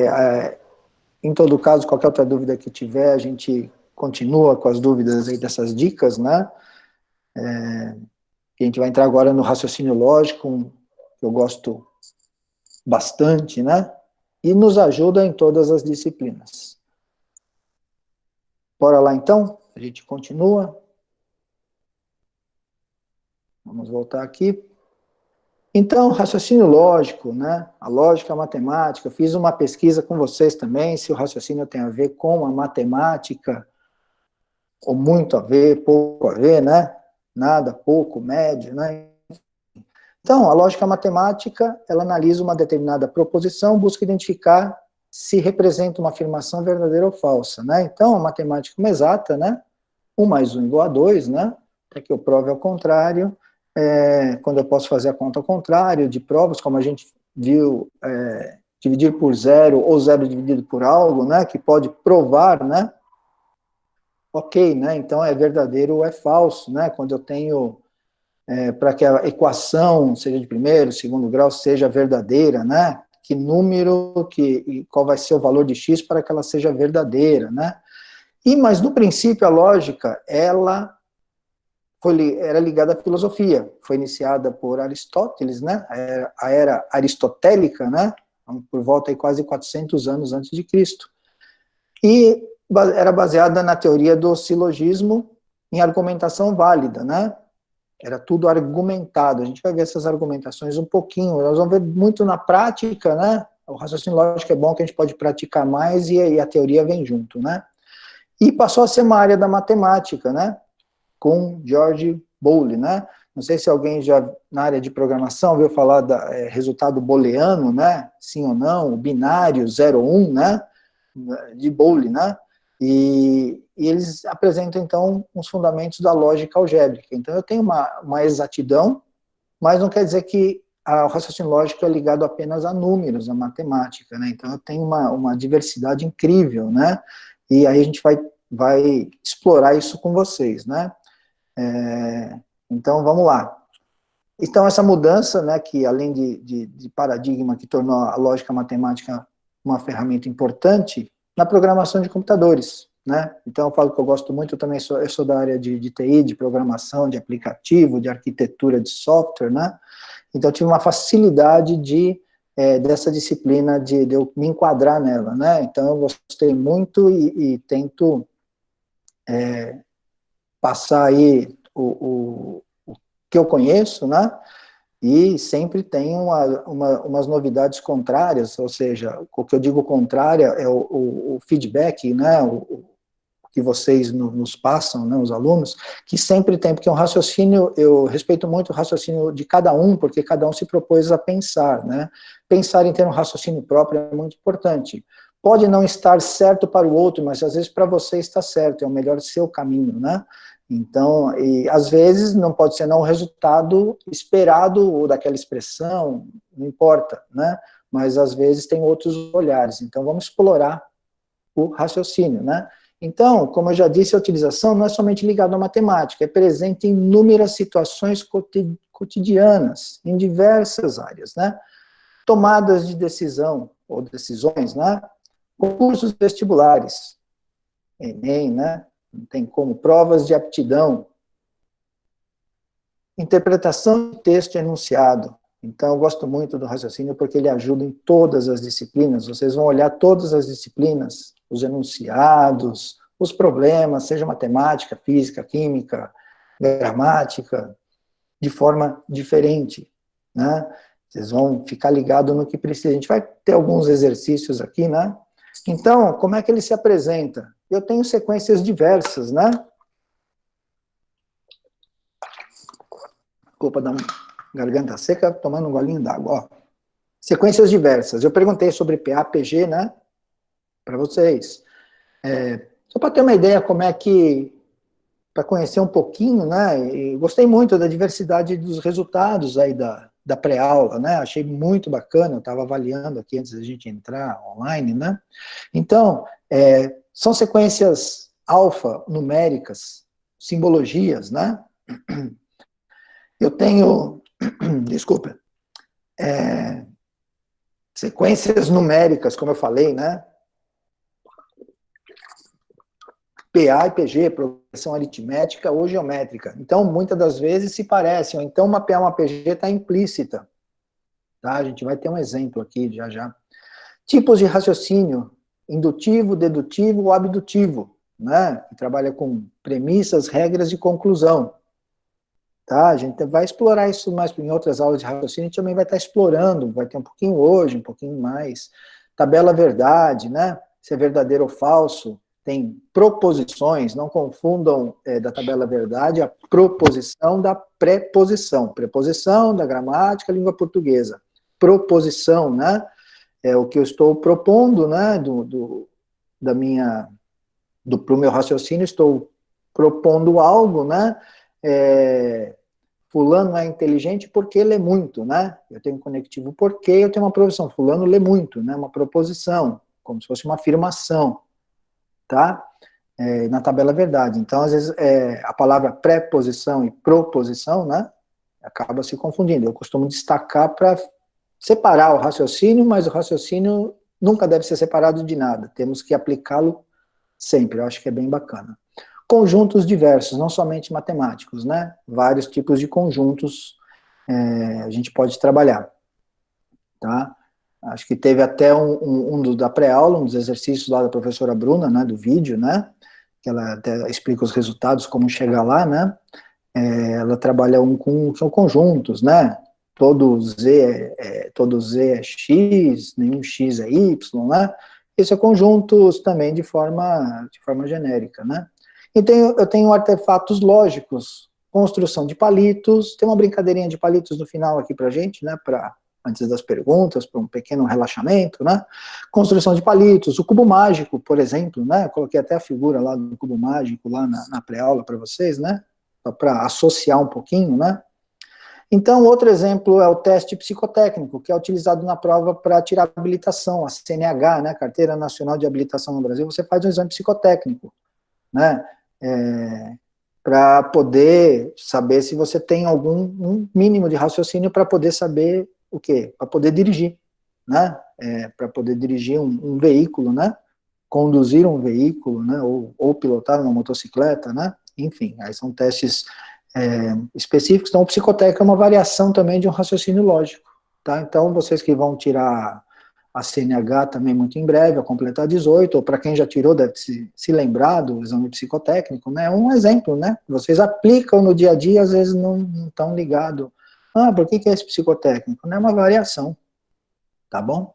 em todo caso, qualquer outra dúvida que tiver, a gente continua com as dúvidas aí dessas dicas, né? A gente vai entrar agora no raciocínio lógico, que eu gosto bastante, né? E nos ajuda em todas as disciplinas. Bora lá, então? A gente continua. Vamos voltar aqui. Então, raciocínio lógico, né? A lógica, a matemática. Eu fiz uma pesquisa com vocês também, se o raciocínio tem a ver com a matemática, ou muito a ver, pouco a ver, né? Nada, pouco, médio, né? Então, a lógica matemática, ela analisa uma determinada proposição, busca identificar se representa uma afirmação verdadeira ou falsa, né? Então, a matemática é uma exata, né? 1 mais 1 igual a 2, né? Para que eu prove ao contrário, quando eu posso fazer a conta ao contrário de provas, como a gente viu, dividir por zero ou zero dividido por algo, né? Que pode provar, né? Ok, né? Então, é verdadeiro ou é falso, né? Quando eu tenho... para que a equação seja de primeiro, segundo grau, seja verdadeira, né? Que número, e qual vai ser o valor de x para que ela seja verdadeira, né? Mas no princípio a lógica, ela era ligada à filosofia, foi iniciada por Aristóteles, né? A era aristotélica, né? Por volta de quase 400 anos antes de Cristo. E era baseada na teoria do silogismo em argumentação válida, né? Era tudo argumentado. A gente vai ver essas argumentações um pouquinho. Nós vamos ver muito na prática, né? O raciocínio lógico é bom que a gente pode praticar mais e a teoria vem junto, né? E passou a ser uma área da matemática, né? Com George Boolean, né? Não sei se alguém já, na área de programação, ouviu falar do resultado booleano, né? Sim ou não, o binário 0 ou 1, né? De Boolean, né? E eles apresentam, então, os fundamentos da lógica algébrica. Então, eu tenho uma exatidão, mas não quer dizer que o raciocínio lógico é ligado apenas a números, a matemática, né? Então, eu tenho uma diversidade incrível, né? E aí a gente vai explorar isso com vocês, né? Então, vamos lá. Então, essa mudança, né, que além de paradigma, que tornou a lógica matemática uma ferramenta importante na programação de computadores, né? Então, eu falo que eu gosto muito, eu também sou da área de TI, de programação, de aplicativo, de arquitetura de software, né? Então, eu tive uma facilidade dessa disciplina, de eu me enquadrar nela, né? Então, eu gostei muito e tento passar aí o que eu conheço, né? E sempre tem umas novidades contrárias, ou seja, o que eu digo contrária é o feedback, né? O que vocês nos passam, né, os alunos, que sempre tem, porque um raciocínio, eu respeito muito o raciocínio de cada um, porque cada um se propôs a pensar, né? Pensar em ter um raciocínio próprio é muito importante. Pode não estar certo para o outro, mas às vezes para você está certo, é o melhor seu caminho, né? Então, e às vezes não pode ser não o resultado esperado ou daquela expressão, não importa, né? Mas às vezes tem outros olhares. Então, vamos explorar o raciocínio, né? Então, como eu já disse, a utilização não é somente ligada à matemática, é presente em inúmeras situações cotidianas, em diversas áreas, né? Tomadas de decisão, ou decisões, né? Concursos vestibulares, Enem, né? Não tem como, provas de aptidão, interpretação de texto enunciado. Então, eu gosto muito do raciocínio porque ele ajuda em todas as disciplinas. Vocês vão olhar todas as disciplinas, os enunciados, os problemas, seja matemática, física, química, gramática, de forma diferente, né? Vocês vão ficar ligados no que precisa. A gente vai ter alguns exercícios aqui, né? Então, como é que ele se apresenta? Eu tenho sequências diversas, né? Desculpa, dar uma garganta seca, tomando um golinho d'água, ó. Sequências diversas. Eu perguntei sobre PA, PG, né? Para vocês. Só para ter uma ideia como é que, para conhecer um pouquinho, né? E gostei muito da diversidade dos resultados aí da pré-aula, né? Achei muito bacana, eu estava avaliando aqui antes da gente entrar online, né? Então, são sequências alfanuméricas, simbologias, né? Eu tenho, desculpa, sequências numéricas, como eu falei, né? PA e PG, progressão aritmética ou geométrica. Então, muitas das vezes se parecem, ou então uma PA e uma PG está implícita. Tá? A gente vai ter um exemplo aqui já já. Tipos de raciocínio, indutivo, dedutivo ou abdutivo, né? Que trabalha com premissas, regras e conclusão. Tá? A gente vai explorar isso mais em outras aulas de raciocínio, a gente também vai estar explorando, vai ter um pouquinho hoje, um pouquinho mais. Tabela verdade, né? Se é verdadeiro ou falso. Tem proposições, não confundam da tabela verdade a proposição da preposição. Preposição da gramática, língua portuguesa. Proposição, né? É o que eu estou propondo, né? Pro meu raciocínio, estou propondo algo, né? Fulano é inteligente porque lê muito, né? Eu tenho um conectivo porque eu tenho uma proposição. Fulano lê muito, né? Uma proposição, como se fosse uma afirmação, tá? Na tabela verdade. Então, às vezes, a palavra preposição e proposição, né? Acaba se confundindo. Eu costumo destacar para separar o raciocínio, mas o raciocínio nunca deve ser separado de nada. Temos que aplicá-lo sempre. Eu acho que é bem bacana. Conjuntos diversos, não somente matemáticos, né? Vários tipos de conjuntos a gente pode trabalhar, tá? Acho que teve até da pré-aula, um dos exercícios lá da professora Bruna, né, do vídeo, né? Que ela até explica os resultados, como chegar lá, né? Ela trabalha são conjuntos, né? Todo Z é X, nenhum X é Y, né? Isso é conjuntos também de forma genérica, né? Eu tenho artefatos lógicos, construção de palitos, tem uma brincadeirinha de palitos no final aqui pra gente, né, antes das perguntas, para um pequeno relaxamento, né, construção de palitos, o cubo mágico, por exemplo, né, coloquei até a figura lá do cubo mágico lá na pré-aula para vocês, né, para associar um pouquinho, né. Então, outro exemplo é o teste psicotécnico, que é utilizado na prova para tirar habilitação, a CNH, né, Carteira Nacional de Habilitação no Brasil, você faz um exame psicotécnico, né, para poder saber se você tem um mínimo de raciocínio para poder saber o quê? Para poder dirigir, né? Para poder dirigir um veículo, né? Conduzir um veículo, né? Ou pilotar uma motocicleta, né? Enfim, aí são testes específicos. Então, o psicotécnico é uma variação também de um raciocínio lógico, tá? Então, vocês que vão tirar a CNH também muito em breve, ao completar 18, ou para quem já tirou, deve se lembrar do exame psicotécnico, né? Um exemplo, né? Vocês aplicam no dia a dia, às vezes não estão ligados. Por que é esse psicotécnico? Não é uma variação, tá bom?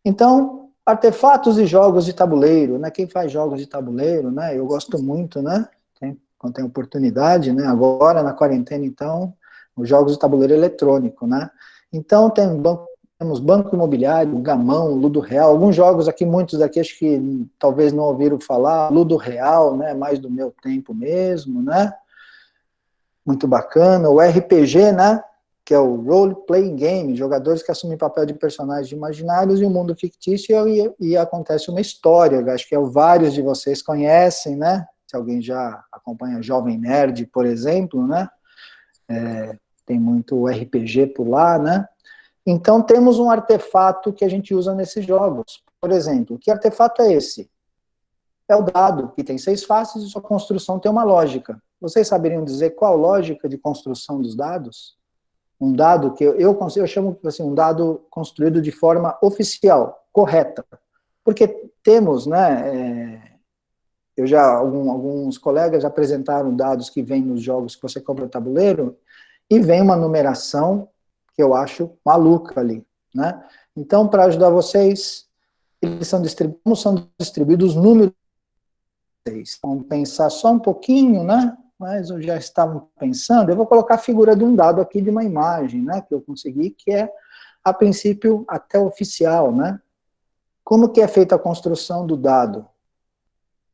Então, artefatos e jogos de tabuleiro, né? Quem faz jogos de tabuleiro, né? Eu gosto muito, né? Quando tem oportunidade, né? Agora, na quarentena, então, os jogos de tabuleiro eletrônico, né? Então, tem banco temos Banco Imobiliário, Gamão, Ludo Real, alguns jogos aqui, muitos daqui acho que talvez não ouviram falar, Ludo Real, né, mais do meu tempo mesmo, né, muito bacana, o RPG, né, que é o Role Playing Game, jogadores que assumem papel de personagens imaginários em um mundo fictício e acontece uma história, acho que vários de vocês conhecem, né, se alguém já acompanha Jovem Nerd, por exemplo, né, tem muito RPG por lá, né, então temos um artefato que a gente usa nesses jogos, por exemplo, que artefato é esse? É o dado, que tem 6 faces e sua construção tem uma lógica. Vocês saberiam dizer qual a lógica de construção dos dados? Um dado que eu chamo assim, um dado construído de forma oficial, correta. Porque temos, né, alguns colegas já apresentaram dados que vêm nos jogos que você compra o tabuleiro, e vem uma numeração que eu acho maluca ali, né? Então, para ajudar vocês, como são distribuídos os números, vamos pensar só um pouquinho, né? Mas eu já estava pensando, eu vou colocar a figura de um dado aqui, de uma imagem, né, que eu consegui, que é, a princípio, até oficial, né? Como que é feita a construção do dado?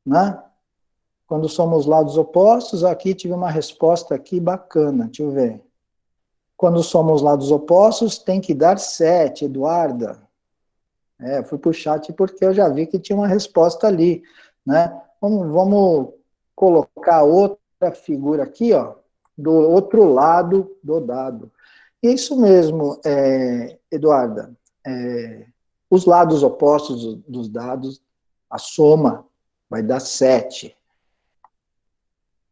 Né? Quando somos lados opostos, aqui tive uma resposta aqui bacana, deixa eu ver. Quando somos lados opostos, tem que dar 7, Eduarda. Fui pro chat porque eu já vi que tinha uma resposta ali, né? Vamos colocar outra figura aqui, ó, do outro lado do dado. Isso mesmo, Eduarda. Os lados opostos dos dados, a soma vai dar 7.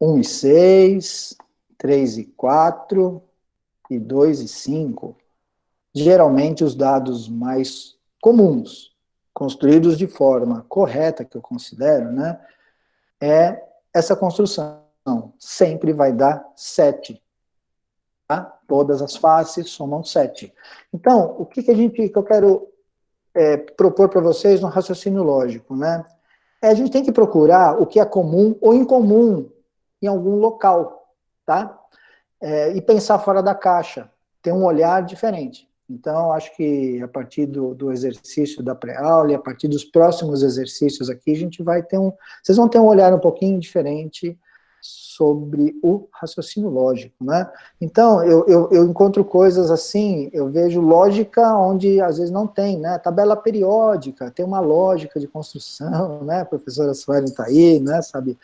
1 e 6, 3 e 4, e 2 e 5. Geralmente os dados mais comuns, construídos de forma correta, que eu considero, né, é essa construção. Sempre vai dar 7. Tá? Todas as faces somam 7. Então, o que eu quero propor para vocês no raciocínio lógico, né? A gente tem que procurar o que é comum ou incomum em algum local, tá? E pensar fora da caixa, ter um olhar diferente. Então, acho que a partir do exercício da pré-aula e a partir dos próximos exercícios aqui, a gente vai ter vocês vão ter um olhar um pouquinho diferente sobre o raciocínio lógico, né? Então, eu encontro coisas assim, eu vejo lógica onde às vezes não tem, né? Tabela periódica, tem uma lógica de construção, né? A professora Suelen está aí, né? Sabe?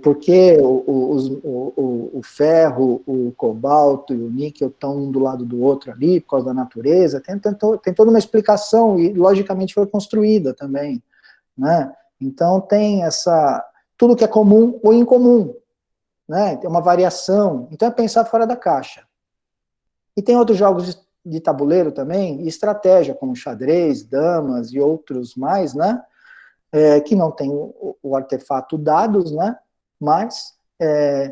Porque o ferro, o cobalto e o níquel estão um do lado do outro ali, por causa da natureza, tem toda uma explicação, e logicamente foi construída também, né? Então tem tudo que é comum ou incomum, né? Tem uma variação, então é pensar fora da caixa. E tem outros jogos de tabuleiro também, e estratégia, como xadrez, damas e outros mais, né? Que não tem o artefato dados, né? Mas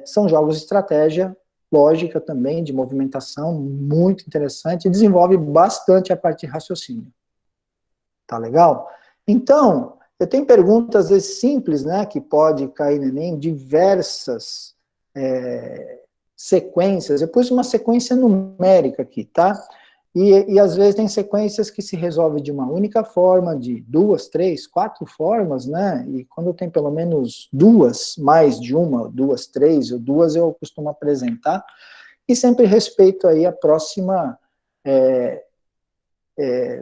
são jogos de estratégia, lógica também, de movimentação, muito interessante, e desenvolve bastante a parte de raciocínio. Tá legal? Então, eu tenho perguntas, às vezes, simples, né, que pode cair no Enem, diversas sequências. Eu pus uma sequência numérica aqui, tá? E às vezes tem sequências que se resolvem de uma única forma, de 2, 3, 4 formas, né? E quando tem pelo menos 2, mais de uma, 2, 3, ou 2 eu costumo apresentar, e sempre respeito aí a próxima,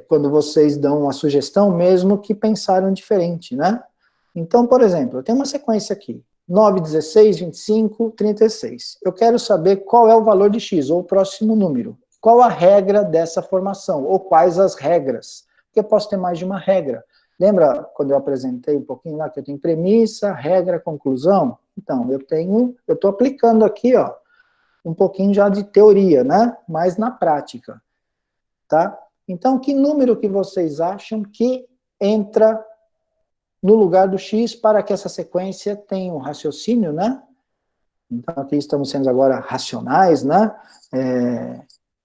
quando vocês dão uma sugestão, mesmo que pensaram diferente, né? Então, por exemplo, eu tenho uma sequência aqui, 9, 16, 25, 36. Eu quero saber qual é o valor de x, ou o próximo número. Qual a regra dessa formação? Ou quais as regras? Porque eu posso ter mais de uma regra. Lembra quando eu apresentei um pouquinho lá que eu tenho premissa, regra, conclusão? Então, eu estou aplicando aqui, ó, um pouquinho já de teoria, né? Mas na prática, tá? Então, que número que vocês acham que entra no lugar do x para que essa sequência tenha um raciocínio, né? Então, aqui estamos sendo agora racionais, né?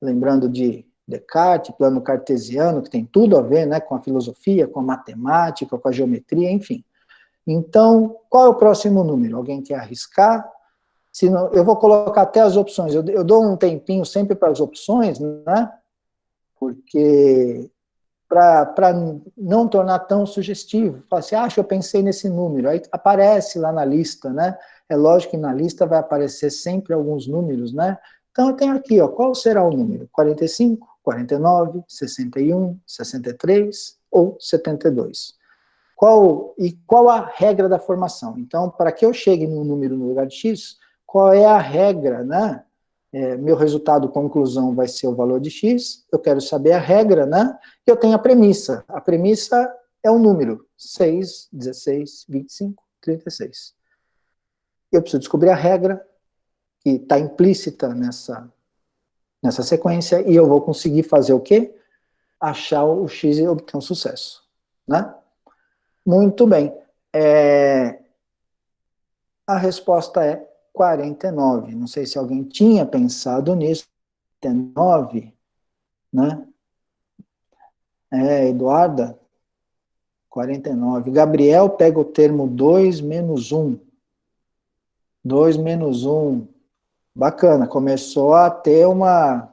Lembrando de Descartes, plano cartesiano, que tem tudo a ver, né, com a filosofia, com a matemática, com a geometria, enfim. Então, qual é o próximo número? Alguém quer arriscar? Se não, eu vou colocar até as opções. Eu dou um tempinho sempre para as opções, né? porque para não tornar tão sugestivo, fala assim, acho que eu pensei nesse número, aí aparece lá na lista, né? É lógico que na lista vai aparecer sempre alguns números, né? Então eu tenho aqui, ó, qual será o número? 45, 49, 61, 63 ou 72? Qual a regra da formação? Então, para que eu chegue num número no lugar de x, qual é a regra, né? Meu resultado conclusão vai ser o valor de x, eu quero saber a regra, né? E eu tenho a premissa. A premissa é um número, 6, 16, 25, 36. Eu preciso descobrir a regra, que está implícita nessa sequência, e eu vou conseguir fazer o quê? Achar o x e obter um sucesso, né? Muito bem. A resposta é 49. Não sei se alguém tinha pensado nisso. 49, né? Eduarda, 49. Gabriel pega o termo 2 menos 1. 2 menos 1. Bacana, começou a ter uma...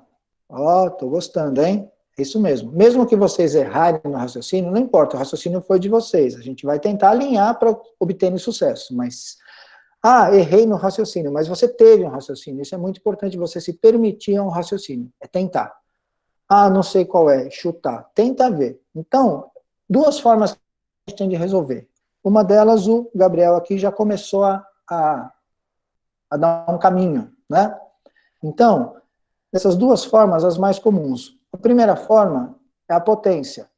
Ó, tô gostando, hein? É isso mesmo. Mesmo que vocês errarem no raciocínio, não importa, o raciocínio foi de vocês. A gente vai tentar alinhar para obter sucesso, mas... errei no raciocínio, mas você teve um raciocínio. Isso é muito importante, você se permitir um raciocínio. É tentar. Não sei qual é, chutar. Tenta ver. Então, duas formas que a gente tem de resolver. Uma delas, o Gabriel aqui já começou a dar um caminho, né? Então, dessas duas formas, as mais comuns. A primeira forma é a potência,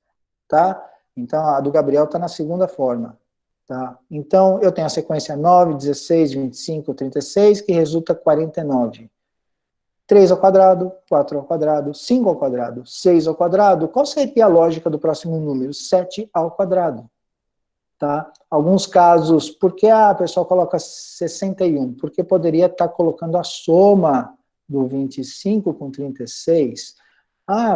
tá? Então, a do Gabriel está na segunda forma. Tá? Então, eu tenho a sequência 9, 16, 25, 36, que resulta 49. 3 ao quadrado, 4 ao quadrado, 5 ao quadrado, 6 ao quadrado. Qual seria a lógica do próximo número? 7 ao quadrado. Tá? Alguns casos, por que a pessoa coloca 61? Porque poderia estar colocando a soma do 25 com 36.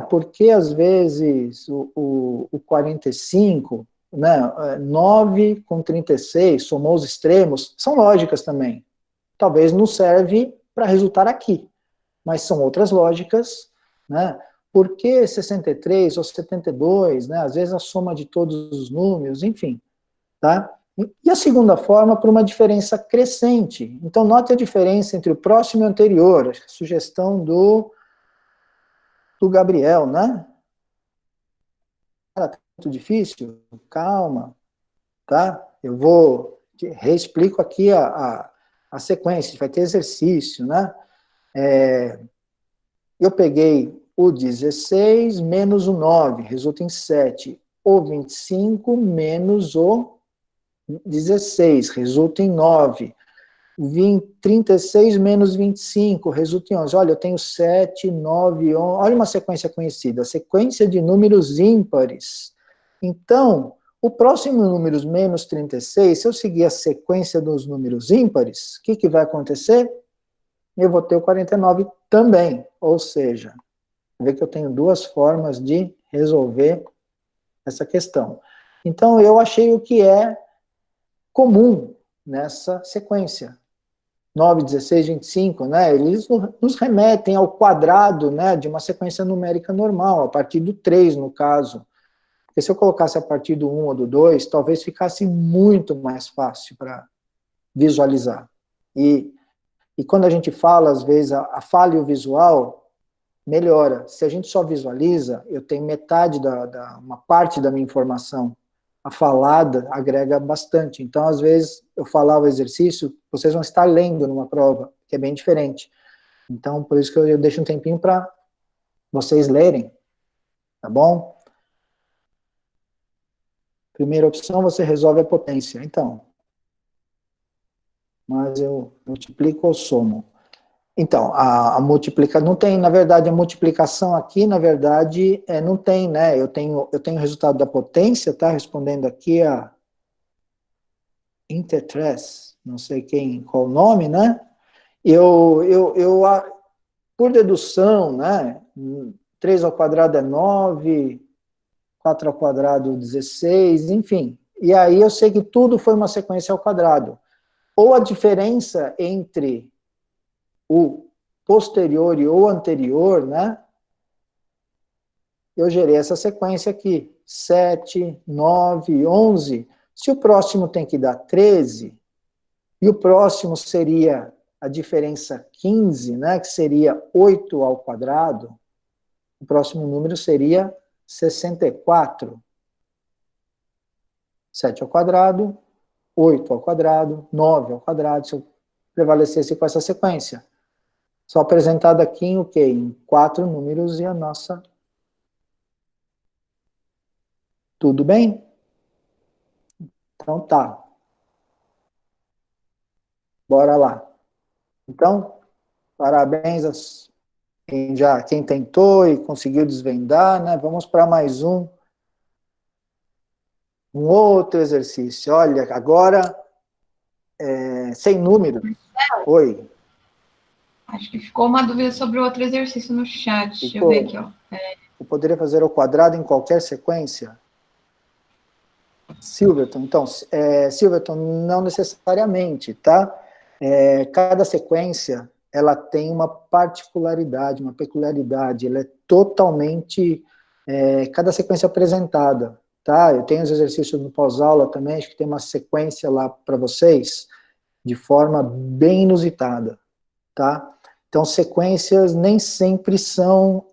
Porque às vezes o 45... né, 9 com 36, somou os extremos, são lógicas também. Talvez não serve para resultar aqui, mas são outras lógicas, né? Por que 63 ou 72, né? Às vezes a soma de todos os números, enfim, tá? E a segunda forma, por uma diferença crescente. Então, note a diferença entre o próximo e o anterior, a sugestão do Gabriel, né? Tá muito difícil? Calma. Tá? Eu vou reexplico aqui a sequência, vai ter exercício, né? Eu peguei o 16 menos o 9, resulta em 7. O 25 menos o 16, resulta em 9. 36 menos 25, resulta em 11. Olha, eu tenho 7, 9, 11. Olha uma sequência conhecida, sequência de números ímpares. Então, o próximo número, menos 36, se eu seguir a sequência dos números ímpares, o que vai acontecer? Eu vou ter o 49 também. Ou seja, vê que eu tenho duas formas de resolver essa questão. Então, eu achei o que é comum nessa sequência. 9, 16, 25, né? Eles nos remetem ao quadrado, né, de uma sequência numérica normal, a partir do 3, no caso. Porque se eu colocasse a partir do 1 ou do 2, talvez ficasse muito mais fácil para visualizar. E quando a gente fala, às vezes, a falha visual melhora. Se a gente só visualiza, eu tenho metade uma parte da minha informação. A falada agrega bastante. Então, às vezes, eu falar o exercício, vocês vão estar lendo numa prova, que é bem diferente. Então, por isso que eu deixo um tempinho para vocês lerem, tá bom? Primeira opção, você resolve a potência. Então, mas eu multiplico ou somo? Então, a multiplicação, não tem, na verdade, a multiplicação aqui, na verdade, não tem, né? Eu tenho o resultado da potência, tá? Respondendo aqui a Intertres, não sei qual o nome, né? Por dedução, né? 3 ao quadrado é 9, 4 ao quadrado 16, enfim. E aí eu sei que tudo foi uma sequência ao quadrado. Ou a diferença entre o posterior e o anterior, né? eu gerei essa sequência aqui, 7, 9, 11. Se o próximo tem que dar 13, e o próximo seria a diferença 15, né, que seria 8 ao quadrado, o próximo número seria 64. 7 ao quadrado, 8 ao quadrado, 9 ao quadrado, se eu prevalecesse com essa sequência. Só apresentado aqui em o quê? Em 4 números e a nossa... Tudo bem? Então tá. Bora lá. Então, parabéns a quem tentou e conseguiu desvendar, né? Vamos para mais um outro exercício. Olha, agora, sem número. Oi.
Acho que ficou uma dúvida sobre o outro exercício no chat. Deixa eu ver aqui, ó.
Eu poderia fazer ao quadrado em qualquer sequência? Silverton, então, Silverton, não necessariamente, tá? Cada sequência, ela tem uma particularidade, uma peculiaridade, ela é totalmente, cada sequência apresentada, tá? Eu tenho os exercícios no pós-aula também, acho que tem uma sequência lá para vocês, de forma bem inusitada, tá? Então, sequências nem sempre são,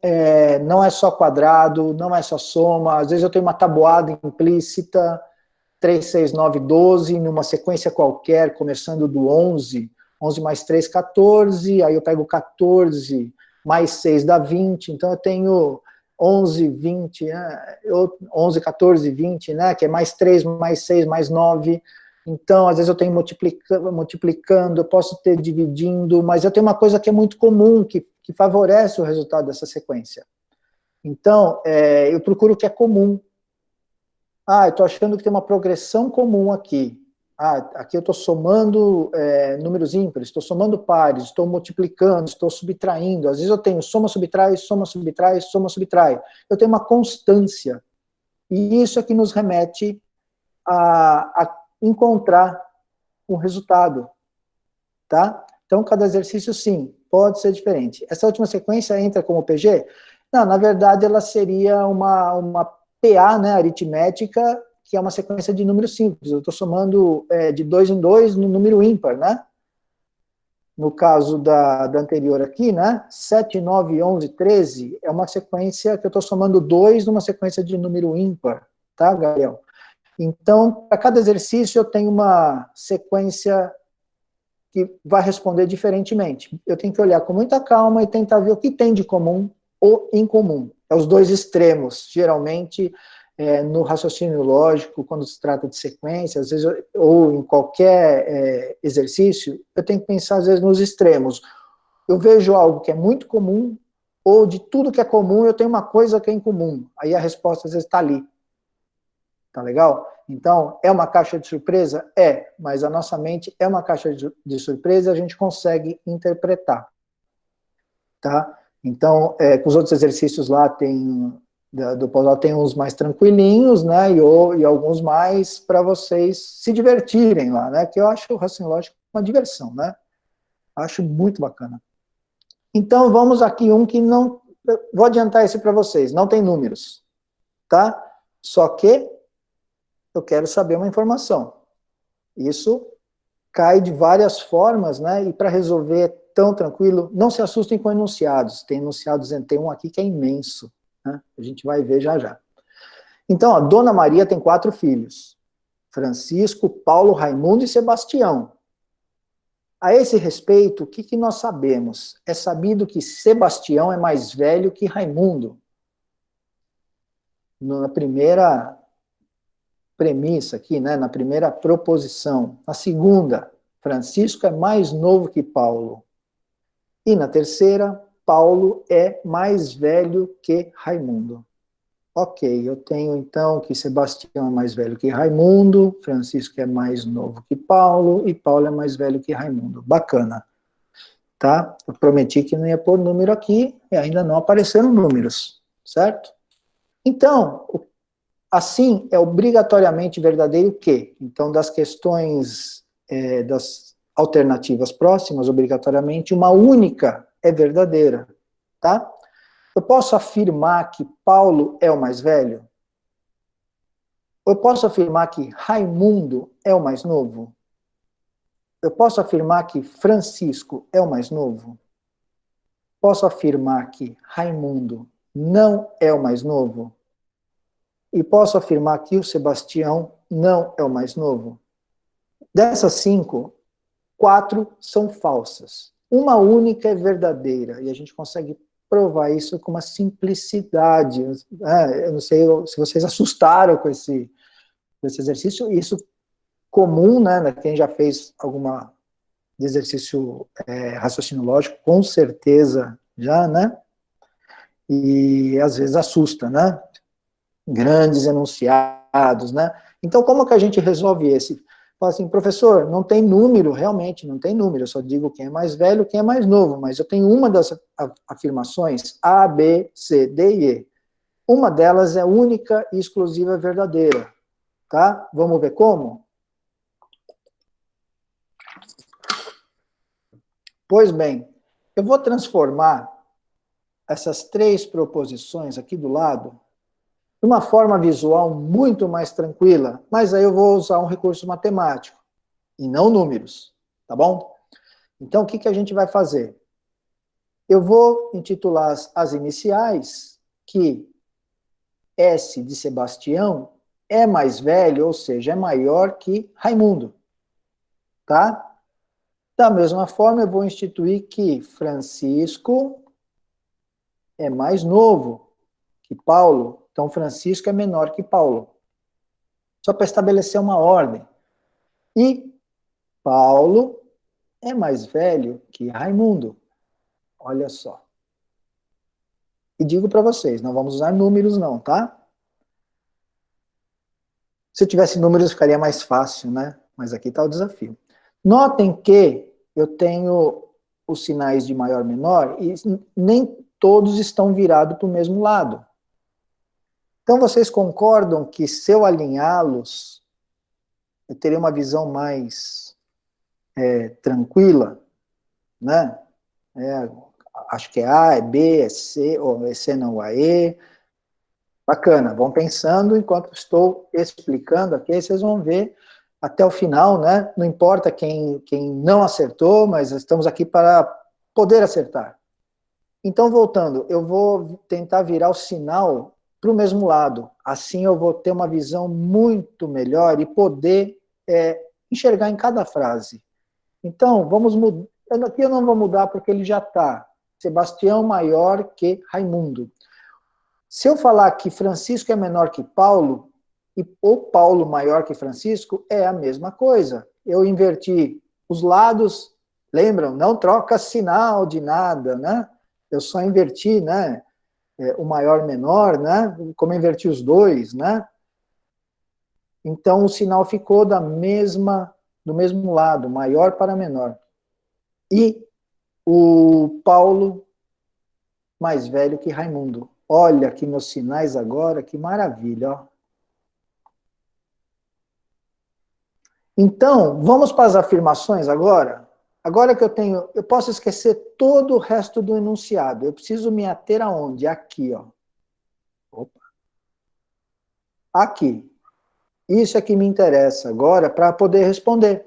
não é só quadrado, não é só soma, às vezes eu tenho uma tabuada implícita, 3, 6, 9, 12, numa sequência qualquer, começando do 11, 11 mais 3, 14, aí eu pego 14, mais 6 dá 20, então eu tenho 11, 20, 11, 14, 20, né, que é mais 3, mais 6, mais 9, então às vezes eu tenho multiplicando, eu posso ter dividindo, mas eu tenho uma coisa que é muito comum, que favorece o resultado dessa sequência. Então, eu procuro o que é comum. Eu estou achando que tem uma progressão comum aqui. Aqui eu estou somando números ímpares, estou somando pares, estou multiplicando, estou subtraindo. Às vezes eu tenho soma, subtrai, soma, subtrai, soma, subtrai. Eu tenho uma constância. E isso é que nos remete a encontrar um resultado. Tá? Então, cada exercício, sim, pode ser diferente. Essa última sequência entra como PG? Não, na verdade, ela seria uma PA, né, aritmética, que é uma sequência de números simples. Eu estou somando de 2 em 2 no número ímpar, né? No caso da anterior aqui, né? 7, 9, 11, 13 é uma sequência que eu estou somando 2 numa sequência de número ímpar, tá, Gabriel? Então, para cada exercício eu tenho uma sequência que vai responder diferentemente. Eu tenho que olhar com muita calma e tentar ver o que tem de comum ou incomum. É os dois extremos, geralmente, no raciocínio lógico, quando se trata de sequência, às vezes, ou em qualquer exercício, eu tenho que pensar, às vezes, nos extremos. Eu vejo algo que é muito comum, ou de tudo que é comum, eu tenho uma coisa que é incomum. Aí a resposta, às vezes, está ali. Tá legal? Então, é uma caixa de surpresa? Mas a nossa mente é uma caixa de surpresa e a gente consegue interpretar. Tá? Então, com os outros exercícios lá, do pós-aula tem uns mais tranquilinhos, né, e alguns mais para vocês se divertirem lá, né, que eu acho o raciocínio lógico uma diversão, né, acho muito bacana. Então, vamos aqui que não, vou adiantar esse para vocês, não tem números, tá? Só que eu quero saber uma informação. Isso cai de várias formas, né, e para resolver tão tranquilo, não se assustem com enunciados, tem enunciados, tem um aqui que é imenso, né, a gente vai ver já já. Então, a Dona Maria tem 4 filhos, Francisco, Paulo, Raimundo e Sebastião. A esse respeito, o que nós sabemos? É sabido que Sebastião é mais velho que Raimundo. Na primeira premissa aqui, né, na primeira proposição. Na segunda, Francisco é mais novo que Paulo. E na terceira, Paulo é mais velho que Raimundo. Ok, eu tenho então que Sebastião é mais velho que Raimundo, Francisco é mais novo que Paulo, e Paulo é mais velho que Raimundo. Bacana. Tá? Eu prometi que não ia pôr número aqui, e ainda não apareceram números, certo? Então, assim, é obrigatoriamente verdadeiro o quê? Então, das questões das alternativas próximas, obrigatoriamente, uma única é verdadeira, tá? Eu posso afirmar que Paulo é o mais velho? Eu posso afirmar que Raimundo é o mais novo? Eu posso afirmar que Francisco é o mais novo? Posso afirmar que Raimundo não é o mais novo? E posso afirmar que o Sebastião não é o mais novo? Dessas 5, 4 são falsas. Uma única é verdadeira, e a gente consegue provar isso com uma simplicidade. Eu não sei se vocês assustaram com esse exercício, isso comum, né, quem já fez alguma de exercício raciocínio lógico, com certeza já, né, e às vezes assusta, né, grandes enunciados, né. Então, como que a gente resolve esse? Fala assim, professor, não tem número, realmente, não tem número, eu só digo quem é mais velho, quem é mais novo, mas eu tenho uma das afirmações, A, B, C, D e E. Uma delas é única e exclusiva verdadeira, tá? Vamos ver como? Pois bem, eu vou transformar essas 3 proposições aqui do lado de uma forma visual muito mais tranquila, mas aí eu vou usar um recurso matemático, e não números, tá bom? Então, o que a gente vai fazer? Eu vou intitular as iniciais que S de Sebastião é mais velho, ou seja, é maior que Raimundo, tá? Da mesma forma, eu vou instituir que Francisco é mais novo que Paulo, então Francisco é menor que Paulo. Só para estabelecer uma ordem. E Paulo é mais velho que Raimundo. Olha só. E digo para vocês, não vamos usar números não, tá? Se eu tivesse números ficaria mais fácil, né? Mas aqui está o desafio. Notem que eu tenho os sinais de maior e menor e nem todos estão virados para o mesmo lado. Então, vocês concordam que se eu alinhá-los, eu teria uma visão mais tranquila, né? Acho que é A, é B, é C, ou é C não, é E. Bacana, vão pensando enquanto estou explicando aqui, aí vocês vão ver até o final, né? Não importa quem não acertou, mas estamos aqui para poder acertar. Então, voltando, eu vou tentar virar o sinal para o mesmo lado. Assim eu vou ter uma visão muito melhor e poder enxergar em cada frase. Então, vamos mudar. Aqui eu não vou mudar porque ele já está. Sebastião maior que Raimundo. Se eu falar que Francisco é menor que Paulo, ou Paulo maior que Francisco, é a mesma coisa. Eu inverti os lados, lembram? Não troca sinal de nada, né? Eu só inverti, né? O maior menor, né? Como eu inverti os dois, né? Então o sinal ficou do mesmo lado, maior para menor. E o Paulo mais velho que Raimundo. Olha aqui meus sinais agora, que maravilha, ó. Então, vamos para as afirmações agora? Agora que eu posso esquecer todo o resto do enunciado. Eu preciso me ater aonde? Aqui, ó. Opa. Aqui. Isso é que me interessa agora para poder responder.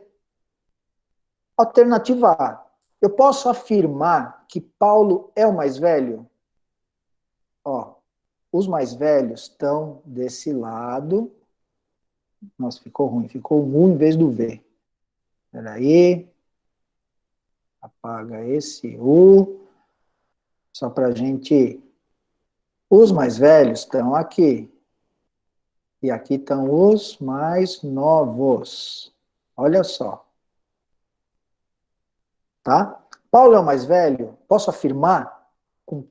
Alternativa A. Eu posso afirmar que Paulo é o mais velho? Ó, os mais velhos estão desse lado. Nossa, ficou ruim. Ficou o U em vez do V. Espera aí. Apaga esse U. Só para a gente... Os mais velhos estão aqui. E aqui estão os mais novos. Olha só. Tá? Paulo é o mais velho? Posso afirmar com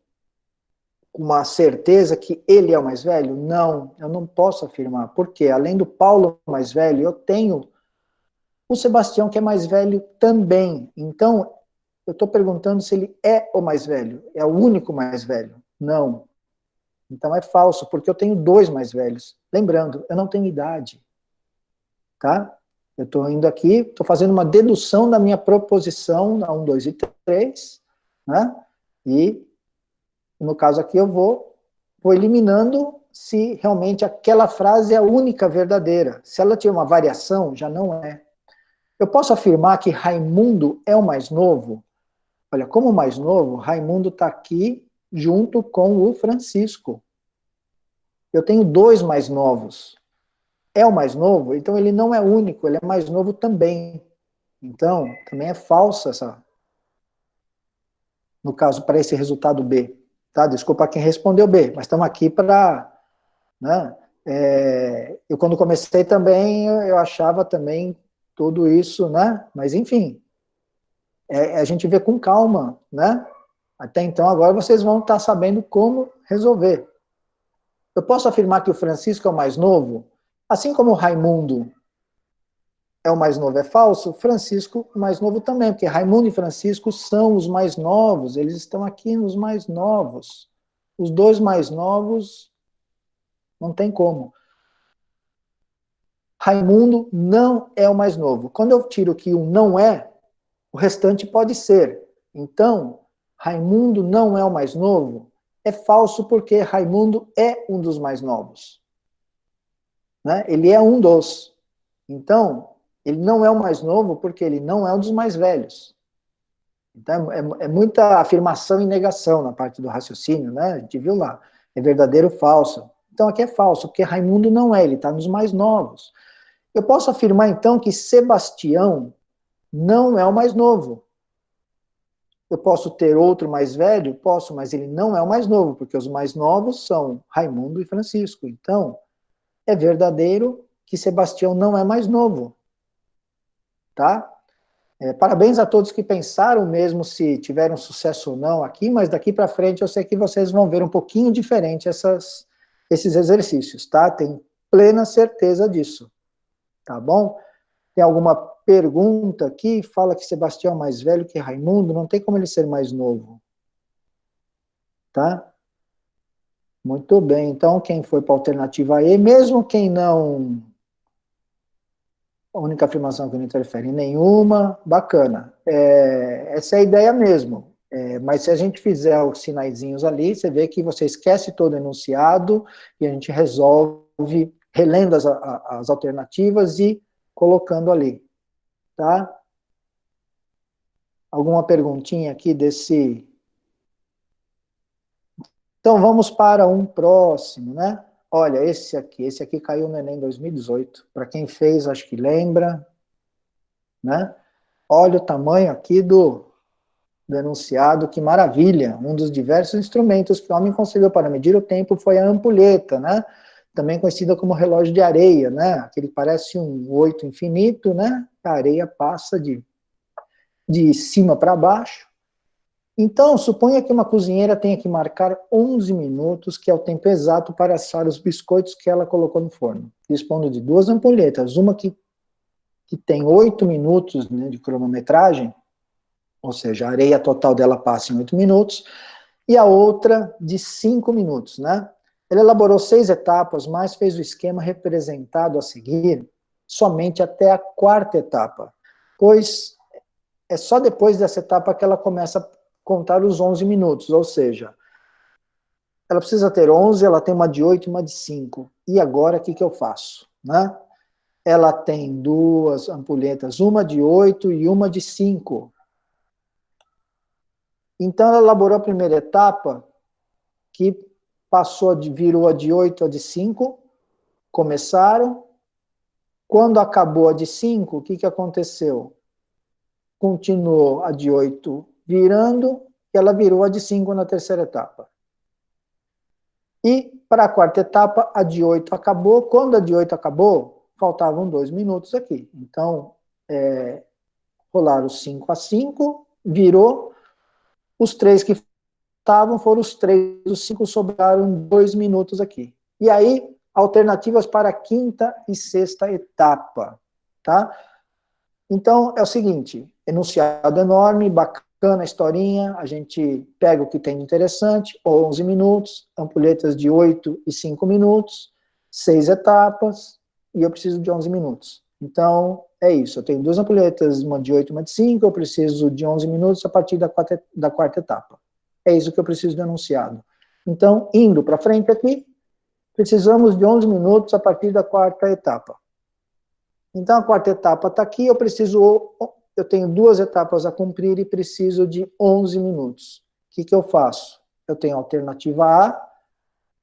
uma certeza que ele é o mais velho? Não, eu não posso afirmar. Por quê? Além do Paulo mais velho, eu tenho o Sebastião, que é mais velho também. Então, eu estou perguntando se ele é o mais velho. É o único mais velho? Não. Então é falso, porque eu tenho 2 mais velhos. Lembrando, eu não tenho idade. Tá? Eu estou indo aqui, estou fazendo uma dedução da minha proposição na 1, 2 e 3, né? E No caso aqui, eu vou eliminando se realmente aquela frase é a única verdadeira. Se ela tiver uma variação, já não é. Eu posso afirmar que Raimundo é o mais novo? Olha, como o mais novo, Raimundo está aqui junto com o Francisco. Eu tenho dois mais novos. É o mais novo, então ele não é único, ele é mais novo também. Então, também é falsa essa, no caso, para esse resultado B. Tá? Desculpa quem respondeu B, mas estamos aqui para... Né? Eu, quando comecei também, eu achava também tudo isso, né? Mas, enfim, a gente vê com calma, né? Até então, agora vocês vão estar sabendo como resolver. Eu posso afirmar que o Francisco é o mais novo? Assim como o Raimundo é o mais novo, é falso, Francisco o mais novo também, porque Raimundo e Francisco são os mais novos, eles estão aqui nos mais novos. Os dois mais novos, não tem como. Raimundo não é o mais novo. Quando eu tiro que um não é, o restante pode ser. Então, Raimundo não é o mais novo, é falso porque Raimundo é um dos mais novos. Né? Ele é um dos. Então, ele não é o mais novo porque ele não é um dos mais velhos. Então, é muita afirmação e negação na parte do raciocínio, né? A gente viu lá. É verdadeiro ou falso. Então, aqui é falso, porque Raimundo não é, ele está nos mais novos. Eu posso afirmar, então, que Sebastião não é o mais novo. Eu posso ter outro mais velho? Posso, mas ele não é o mais novo, porque os mais novos são Raimundo e Francisco. Então, é verdadeiro que Sebastião não é mais novo. Tá? Parabéns a todos que pensaram mesmo se tiveram sucesso ou não aqui, mas daqui para frente eu sei que vocês vão ver um pouquinho diferente esses exercícios, tá? Tenho plena certeza disso, tá bom? Tem alguma pergunta aqui? Fala que Sebastião é mais velho que Raimundo, não tem como ele ser mais novo, tá? Muito bem, então quem foi para a alternativa E, mesmo quem não... A única afirmação que não interfere em nenhuma, bacana. Essa é a ideia mesmo. Mas se a gente fizer os sinaizinhos ali, você vê que você esquece todo o enunciado e a gente resolve relendo as alternativas e colocando ali. Tá? Alguma perguntinha aqui desse... Então, vamos para um próximo, né? Olha, esse aqui caiu no Enem 2018. Para quem fez, acho que lembra, né? Olha o tamanho aqui do enunciado, que maravilha. Um dos diversos instrumentos que o homem concebeu para medir o tempo foi a ampulheta, né? Também conhecida como relógio de areia, né? Aquele que parece um 8 infinito, né? A areia passa de cima para baixo. Então, suponha que uma cozinheira tenha que marcar 11 minutos, que é o tempo exato para assar os biscoitos que ela colocou no forno. Dispondo de duas ampulhetas, uma que tem 8 minutos, né, de cronometragem, ou seja, a areia total dela passa em 8 minutos, e a outra de 5 minutos, né? Ele elaborou 6 etapas, mas fez o esquema representado a seguir somente até a quarta etapa, pois é só depois dessa etapa que ela começa a contar os 11 minutos, ou seja, ela precisa ter 11, ela tem uma de 8 e uma de 5. E agora, o que eu faço? Né? Ela tem duas ampulhetas, uma de 8 e uma de 5. Então, ela elaborou a primeira etapa, que virou a de 8 a de 5, começaram. Quando acabou a de 5, o que aconteceu? Continuou a de 8 virando, e ela virou a de 5 na terceira etapa. E, para a quarta etapa, a de 8 acabou. Quando a de 8 acabou, faltavam 2 minutos aqui. Então, rolaram 5 a 5, virou. Os 3 que estavam foram os 3, os 5 sobraram 2 minutos aqui. E aí, alternativas para a quinta e sexta etapa, tá? Então, é o seguinte, enunciado enorme, bacana a historinha, a gente pega o que tem de interessante, 11 minutos, ampulhetas de 8 e 5 minutos, 6 etapas, e eu preciso de 11 minutos. Então, é isso, eu tenho duas ampulhetas, uma de 8 e uma de 5, eu preciso de 11 minutos a partir da quarta etapa. É isso que eu preciso do enunciado. Então, indo para frente aqui, precisamos de 11 minutos a partir da quarta etapa. Então, a quarta etapa está aqui, eu tenho 2 etapas a cumprir e preciso de 11 minutos. O que eu faço? Eu tenho a alternativa A,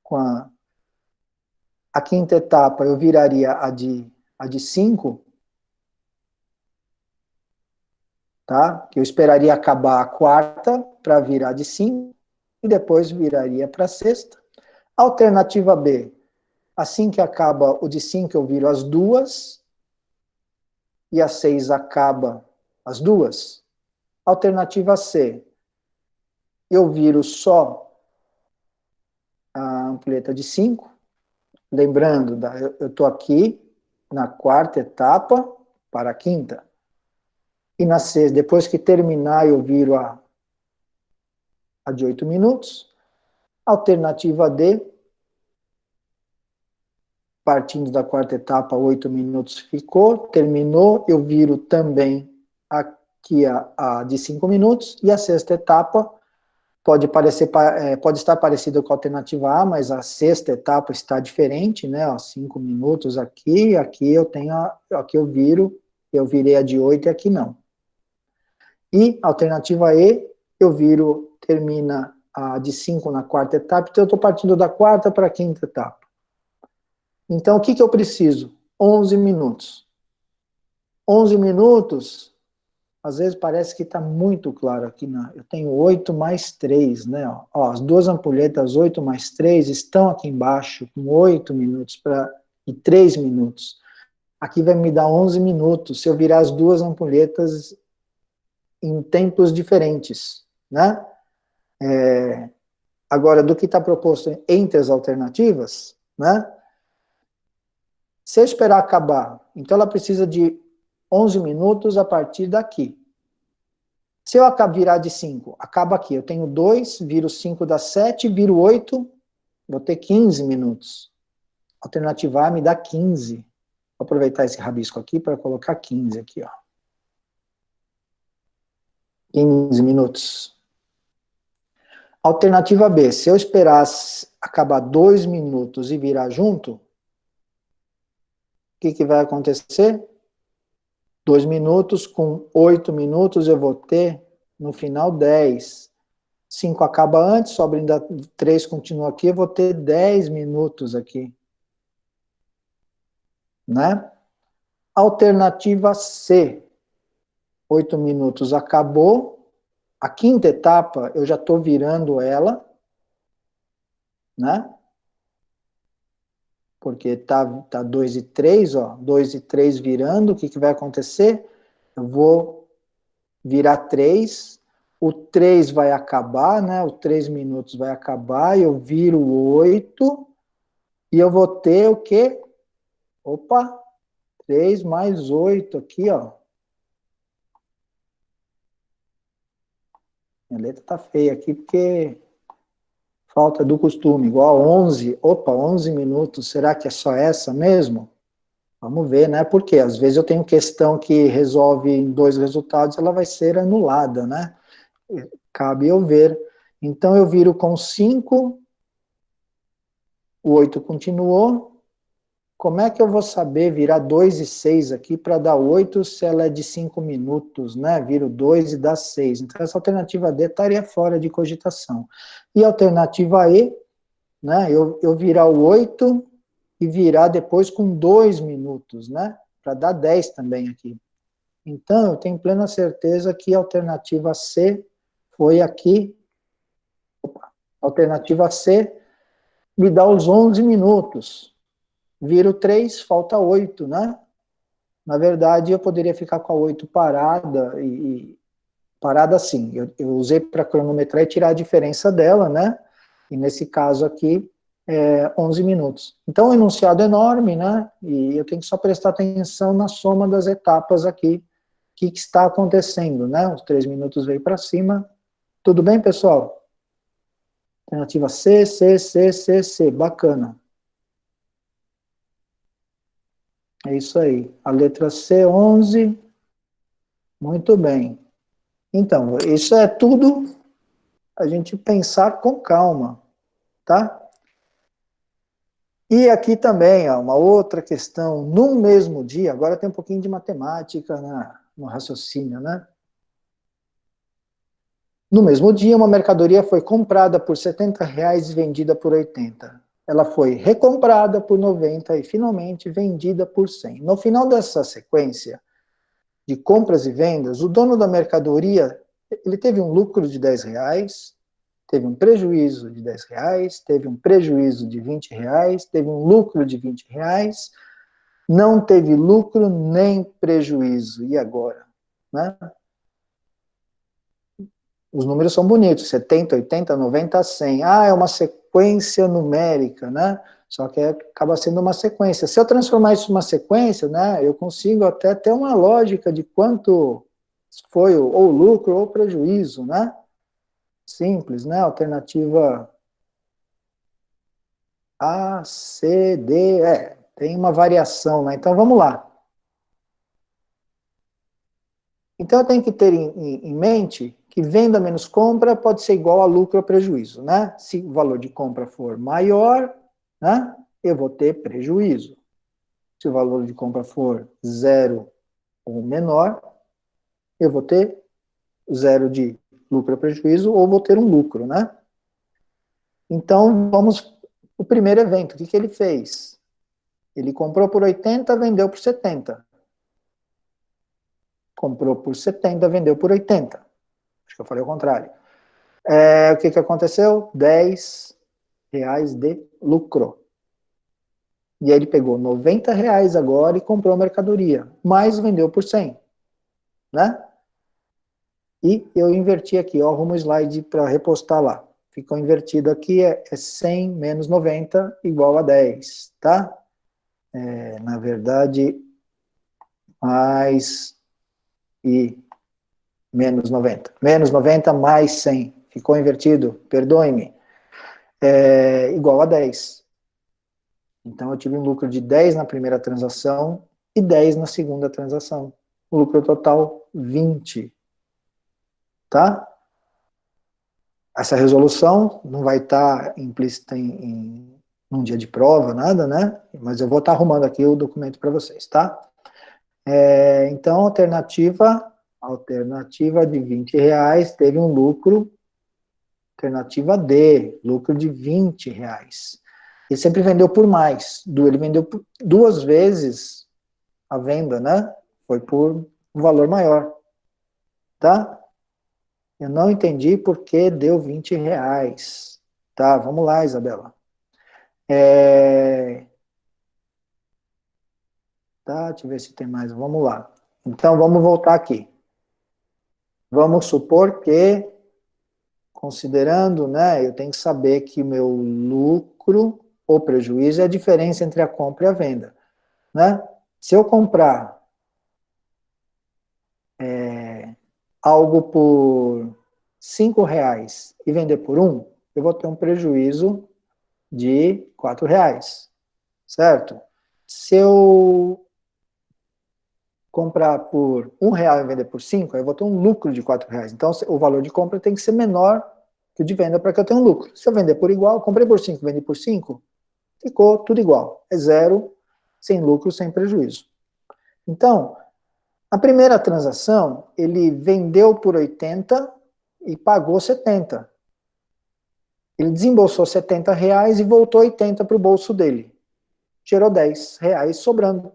com a quinta etapa eu viraria a de 5, tá? Que eu esperaria acabar a quarta para virar de 5, e depois viraria para a sexta. Alternativa B, assim que acaba o de 5, eu viro as 2, e a 6 acaba as 2. Alternativa C, eu viro só a ampulheta de 5, lembrando, eu estou aqui na quarta etapa para a quinta, e na sexta, depois que terminar, eu viro a de 8 minutos. Alternativa D, partindo da quarta etapa, 8 minutos ficou, terminou, eu viro também aqui a de 5 minutos, e a sexta etapa pode estar parecida com a alternativa A, mas a sexta etapa está diferente, né, 5 minutos aqui eu tenho, aqui eu virei a de 8 e aqui não. E alternativa E, termina a de 5 na quarta etapa, então eu estou partindo da quarta para a quinta etapa. Então, o que eu preciso? 11 minutos. 11 minutos, às vezes parece que está muito claro aqui, eu tenho 8 mais 3, né? Ó, as 2 ampulhetas 8 mais 3 estão aqui embaixo, com 8 minutos e 3 minutos. Aqui vai me dar 11 minutos, se eu virar as 2 ampulhetas em tempos diferentes, né? Agora, do que está proposto entre as alternativas, né? Se eu esperar acabar, então ela precisa de 11 minutos a partir daqui. Se eu virar de 5, acaba aqui. Eu tenho 2, viro 5 dá 7, viro 8, vou ter 15 minutos. Alternativa A me dá 15. Vou aproveitar esse rabisco aqui para colocar 15 aqui, ó. 15 minutos. Alternativa B, se eu esperar acabar 2 minutos e virar junto, o que vai acontecer? 2 minutos com 8 minutos eu vou ter, no final, 10. 5 acaba antes, sobra ainda 3, continua aqui, eu vou ter 10 minutos aqui. Né? Alternativa C, 8 minutos acabou, a quinta etapa eu já estou virando ela, né? Porque tá 2 e 3, ó, 2 e 3 virando, o que vai acontecer? Eu vou virar 3, o 3 vai acabar, né? O 3 minutos vai acabar, eu viro 8, e eu vou ter o quê? Opa, 3 mais 8 aqui, ó. Minha letra tá feia aqui, porque falta do costume, igual a 11. Opa, 11 minutos, será que é só essa mesmo? Vamos ver, né? Porque às vezes eu tenho questão que resolve em 2 resultados, ela vai ser anulada, né? Cabe eu ver. Então eu viro com 5, o 8 continuou. Como é que eu vou saber virar 2 e 6 aqui para dar 8 se ela é de 5 minutos, né? Viro 2 e dá 6. Então essa alternativa D estaria fora de cogitação. E a alternativa E, né? Eu virar o 8 e virar depois com 2 minutos, né? Para dar 10 também aqui. Então, eu tenho plena certeza que a alternativa C foi aqui. Opa, a alternativa C me dá os 11 minutos. Viro 3, falta 8, né? Na verdade, eu poderia ficar com a 8 parada, parada assim. Eu usei para cronometrar e tirar a diferença dela, né? E nesse caso aqui, 11 minutos. Então, o enunciado é enorme, né? E eu tenho que só prestar atenção na soma das etapas aqui. O que está acontecendo, né? Os 3 minutos veio para cima. Tudo bem, pessoal? Alternativa C, C, C, C, C. Bacana. É isso aí. A letra C, 11. Muito bem. Então, isso é tudo a gente pensar com calma, tá? E aqui também, ó, uma outra questão, no mesmo dia, agora tem um pouquinho de matemática no raciocínio, né? No mesmo dia, uma mercadoria foi comprada por R$ 70 e vendida por 80. Ela foi recomprada por 90 e finalmente vendida por 100. No final dessa sequência de compras e vendas, o dono da mercadoria, ele teve um lucro de R$ 10, teve um prejuízo de R$ 10, teve um prejuízo de R$ 20, teve um lucro de R$ 20, não teve lucro nem prejuízo. E agora? Né? Os números são bonitos, 70, 80, 90, 100. Ah, é uma sequência numérica, né? Só que acaba sendo uma sequência. Se eu transformar isso em uma sequência, né, eu consigo até ter uma lógica de quanto foi ou lucro ou prejuízo, né? Simples, né? Alternativa A, C, D, tem uma variação, né? Então vamos lá. Então eu tenho que ter em mente que venda menos compra pode ser igual a lucro ou prejuízo, né? Se o valor de compra for maior, né, eu vou ter prejuízo. Se o valor de compra for zero ou menor, eu vou ter zero de lucro ou prejuízo, ou vou ter um lucro, né? Então, vamos o primeiro evento, o que ele fez? Ele comprou por 80, vendeu por 70. Comprou por 70, vendeu por 80. Acho que eu falei o contrário. O que aconteceu? R$ 10 de lucro. E aí ele pegou R$ 90 agora e comprou a mercadoria, mas vendeu por 100, né? E eu inverti aqui, ó, arrumo o slide para repostar lá. Ficou invertido aqui, é 100 menos 90 igual a 10, tá? Na verdade, mais e menos 90. Menos 90 mais 100. Ficou invertido, perdoe-me. Igual a 10. Então, eu tive um lucro de 10 na primeira transação e 10 na segunda transação. O lucro total, 20. Tá? Essa resolução não vai estar implícita em um dia de prova, nada, né? Mas eu vou estar arrumando aqui o documento para vocês, tá? Então, alternativa de R$ 20 teve um lucro, alternativa D, lucro de R$ 20. Ele sempre vendeu por mais, ele vendeu por 2 vezes a venda, né? Foi por um valor maior, tá? Eu não entendi por que deu R$ 20. Tá, vamos lá, Isabela. Tá, deixa eu ver se tem mais. Vamos lá. Então, vamos voltar aqui. Vamos supor que, considerando, né, eu tenho que saber que o meu lucro ou prejuízo é a diferença entre a compra e a venda, né? Se eu comprar algo por R$ 5 e vender por 1, eu vou ter um prejuízo de R$ 4, certo? Se eu comprar por R$ 1 e vender por 5, eu vou ter um lucro de R$ 4. Então, o valor de compra tem que ser menor que o de venda para que eu tenha um lucro. Se eu vender por igual, comprei por 5, vendi por 5, ficou tudo igual. É zero, sem lucro, sem prejuízo. Então, a primeira transação, ele vendeu por 80 e pagou 70. Ele desembolsou R$ 70 e voltou 80 para o bolso dele. Gerou R$ 10 sobrando.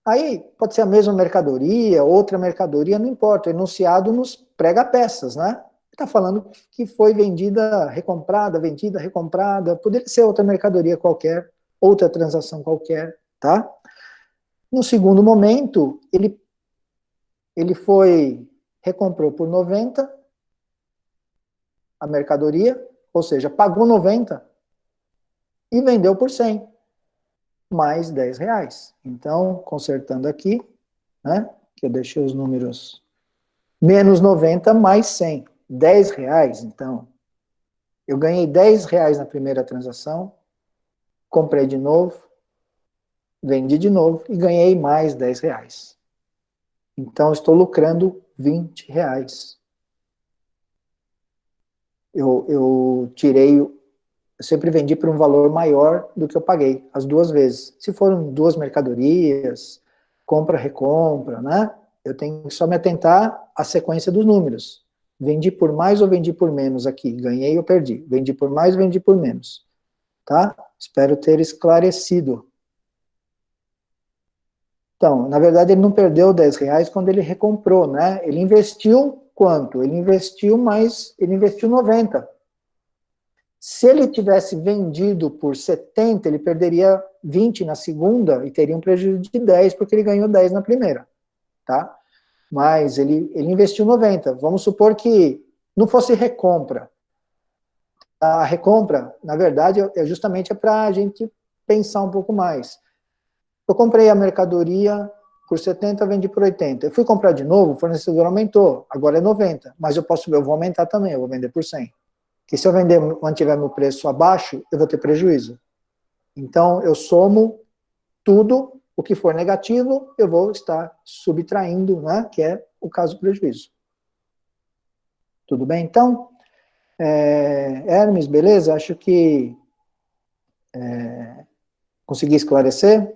Aí, pode ser a mesma mercadoria, outra mercadoria, não importa. O enunciado nos prega peças, né? Está falando que foi vendida, vendida, recomprada. Poderia ser outra mercadoria qualquer, outra transação qualquer, tá? No segundo momento, ele recomprou por 90 a mercadoria, ou seja, pagou 90 e vendeu por 100, mais R$ 10. Então, consertando aqui, né, que eu deixei os números, menos 90 mais 100, R$ 10. Então, eu ganhei R$ 10 na primeira transação, comprei de novo, vendi de novo e ganhei mais R$ 10. Então, estou lucrando R$ 20. eu tirei, eu sempre vendi por um valor maior do que eu paguei, as duas vezes. Se foram duas mercadorias, compra, recompra, né? Eu tenho que só me atentar à sequência dos números. Vendi por mais ou vendi por menos aqui? Ganhei ou perdi? Vendi por mais ou vendi por menos? Tá? Espero ter esclarecido. Então, na verdade, ele não perdeu R$10 quando ele recomprou, né? Ele investiu quanto? Ele investiu 90. Se ele tivesse vendido por 70, ele perderia 20 na segunda e teria um prejuízo de 10, porque ele ganhou 10 na primeira, tá? Mas ele investiu 90. Vamos supor que não fosse recompra. A recompra, na verdade, justamente para a gente pensar um pouco mais. Eu comprei a mercadoria por 70, vendi por 80. Eu fui comprar de novo, o fornecedor aumentou, agora é 90. Mas eu vou aumentar também, eu vou vender por 100. Porque se eu mantiver meu preço abaixo, eu vou ter prejuízo. Então, eu somo tudo, o que for negativo, eu vou estar subtraindo, né, que é o caso do prejuízo. Tudo bem, então? Hermes, beleza? Acho que consegui esclarecer.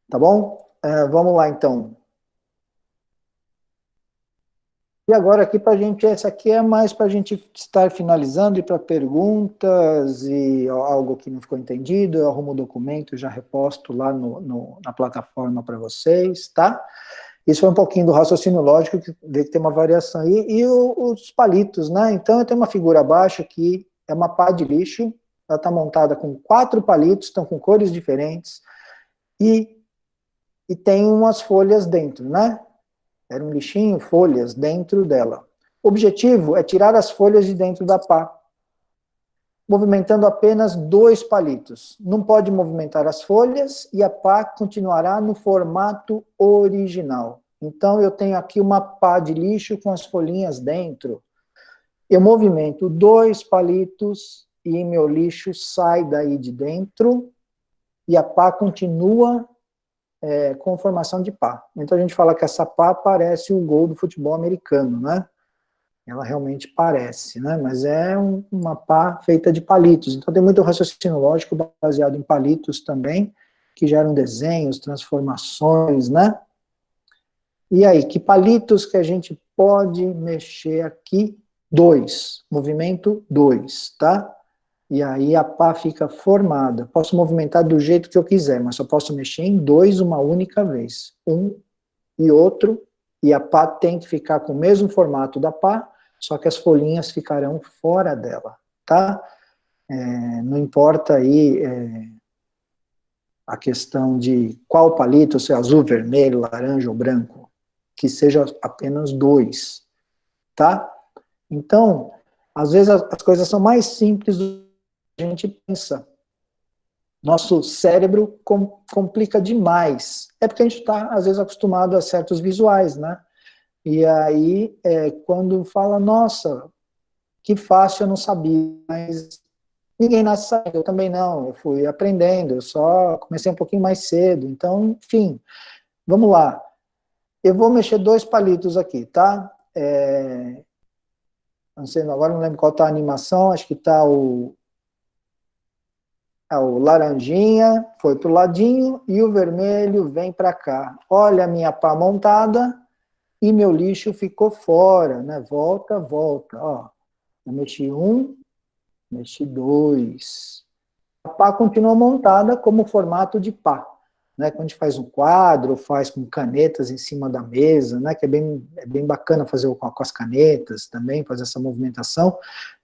Tá bom? Vamos lá, então. E agora aqui para a gente, essa aqui é mais para a gente estar finalizando e para perguntas e algo que não ficou entendido, eu arrumo o documento, já reposto lá na plataforma para vocês, tá? Isso foi um pouquinho do raciocínio lógico, que vê que tem uma variação aí, e os palitos, né? Então eu tenho uma figura abaixo que é uma pá de lixo, ela está montada com 4 palitos, estão com cores diferentes, e tem umas folhas dentro, né? Era um lixinho, folhas dentro dela. O objetivo é tirar as folhas de dentro da pá, movimentando apenas 2 palitos. Não pode movimentar as folhas e a pá continuará no formato original. Então, eu tenho aqui uma pá de lixo com as folhinhas dentro. Eu movimento 2 palitos e meu lixo sai daí de dentro e a pá continua com formação de pá. Então a gente fala que essa pá parece o gol do futebol americano, né? Ela realmente parece, né? Mas é uma pá feita de palitos. Então tem muito raciocínio lógico baseado em palitos também, que geram desenhos, transformações, né? E aí, que palitos que a gente pode mexer aqui? 2, movimento 2, tá? E aí a pá fica formada. Posso movimentar do jeito que eu quiser, mas só posso mexer em 2 uma única vez. Um e outro, e a pá tem que ficar com o mesmo formato da pá, só que as folhinhas ficarão fora dela, tá? Não importa aí a questão de qual palito, se é azul, vermelho, laranja ou branco, que seja apenas 2, tá? Então, às vezes as coisas são mais simples do que a gente pensa. Nosso cérebro complica demais. É porque a gente está, às vezes, acostumado a certos visuais, né? E aí, quando fala, nossa, que fácil, eu não sabia, mas ninguém nasce sabendo, eu também não, eu fui aprendendo, eu só comecei um pouquinho mais cedo. Então, enfim, vamos lá. Eu vou mexer 2 palitos aqui, tá? Não sei, agora não lembro qual tá a animação, acho que tá o laranjinha foi para o ladinho e o vermelho vem para cá. Olha a minha pá montada e meu lixo ficou fora, né? Volta, volta, ó. Eu mexi 1, mexi 2. A pá continua montada como formato de pá, né? Quando a gente faz um quadro, faz com canetas em cima da mesa, né? Que é bem bacana fazer com as canetas também, fazer essa movimentação.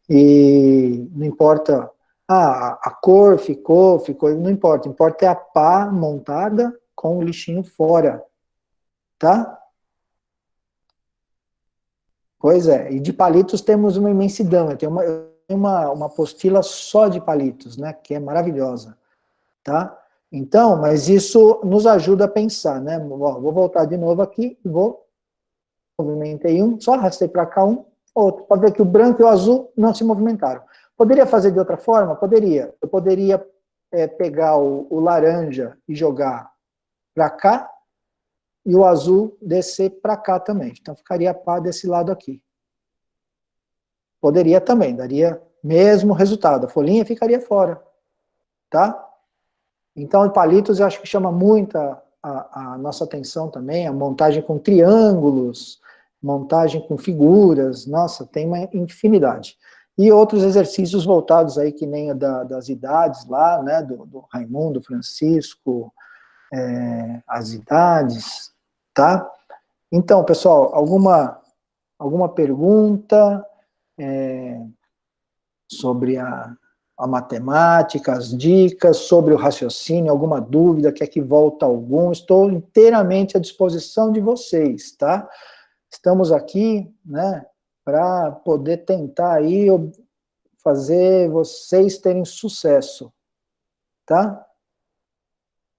E não importa, a cor ficou, não importa, importa é a pá montada com o lixinho fora, tá? Pois é, e de palitos temos uma imensidão, eu tenho uma apostila só de palitos, né, que é maravilhosa, tá? Então, mas isso nos ajuda a pensar, né? Vou voltar de novo aqui, movimentei um, só arrastei para cá um, outro, pode ver que o branco e o azul não se movimentaram. Poderia fazer de outra forma? Poderia. Eu poderia pegar o laranja e jogar para cá, e o azul descer para cá também. Então, ficaria a pá desse lado aqui. Poderia também, daria mesmo resultado. A folhinha ficaria fora, tá? Então, palitos eu acho que chama muito a nossa atenção também, a montagem com triângulos, montagem com figuras, nossa, tem uma infinidade. E outros exercícios voltados aí, que nem das idades lá, né, do Raimundo, Francisco, as idades, tá? Então, pessoal, alguma pergunta sobre a matemática, as dicas, sobre o raciocínio, alguma dúvida, quer que volta algum? Estou inteiramente à disposição de vocês, tá? Estamos aqui, né, para poder tentar aí fazer vocês terem sucesso, tá?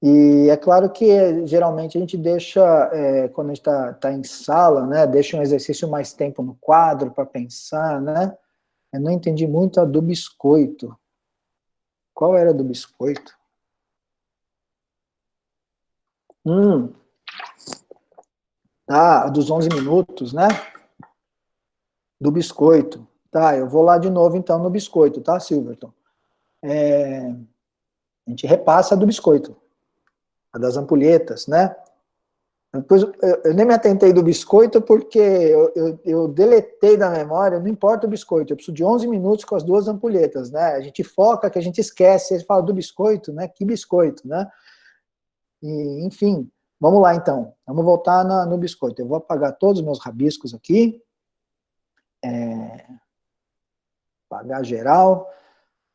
E é claro que, geralmente, a gente deixa, quando a gente tá em sala, né, deixa um exercício mais tempo no quadro para pensar, né? Eu não entendi muito a do biscoito. Qual era a do biscoito? A dos 11 minutos, né? Do biscoito. Tá, eu vou lá de novo, então, no biscoito, tá, Silverton? A gente repassa a do biscoito, a das ampulhetas, né? Depois, eu nem me atentei do biscoito, porque eu deletei da memória, não importa o biscoito, eu preciso de 11 minutos com as duas ampulhetas, né? A gente foca, que a gente esquece, a gente fala do biscoito, né? Que biscoito, né? E, enfim, vamos lá então, vamos voltar no biscoito. Eu vou apagar todos os meus rabiscos aqui, apagar geral,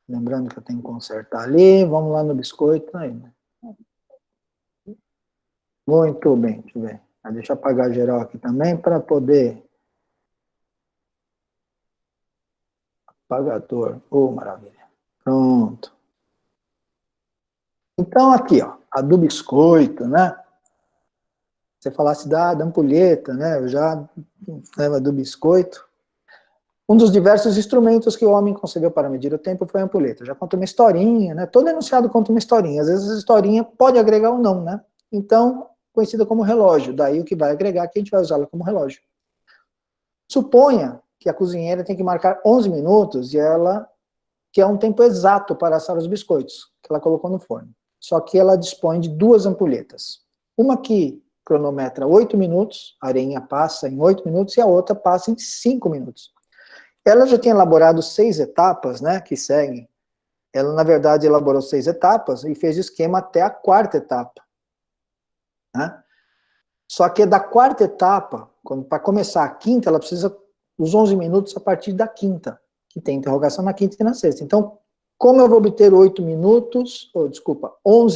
lembrando que eu tenho que consertar ali, vamos lá no biscoito ainda. Muito bem, deixa eu ver. Deixa eu apagar geral aqui também, para poder... Apagador, maravilha. Pronto. Então, aqui, ó, a do biscoito, né? Você falasse da ampulheta, né? Eu já lembro do biscoito. Um dos diversos instrumentos que o homem concebeu para medir o tempo foi a ampulheta. Já conta uma historinha, né? Todo enunciado conta uma historinha. Às vezes a historinha pode agregar ou não, né? Então, conhecida como relógio. Daí o que vai agregar, que a gente vai usá-la como relógio. Suponha que a cozinheira tem que marcar 11 minutos, e ela, que é um tempo exato para assar os biscoitos, que ela colocou no forno. Só que ela dispõe de duas ampulhetas. Uma que cronometra 8 minutos, a areinha passa em 8 minutos, e a outra passa em 5 minutos. Ela já tinha elaborado 6 etapas, né, que seguem. Ela, na verdade, elaborou 6 etapas e fez o esquema até a 4ª etapa. Né? Só que da 4ª etapa, para começar a 5ª, ela precisa dos 11 minutos a partir da 5ª, que tem interrogação na 5ª e na 6ª. Então, como eu vou obter 11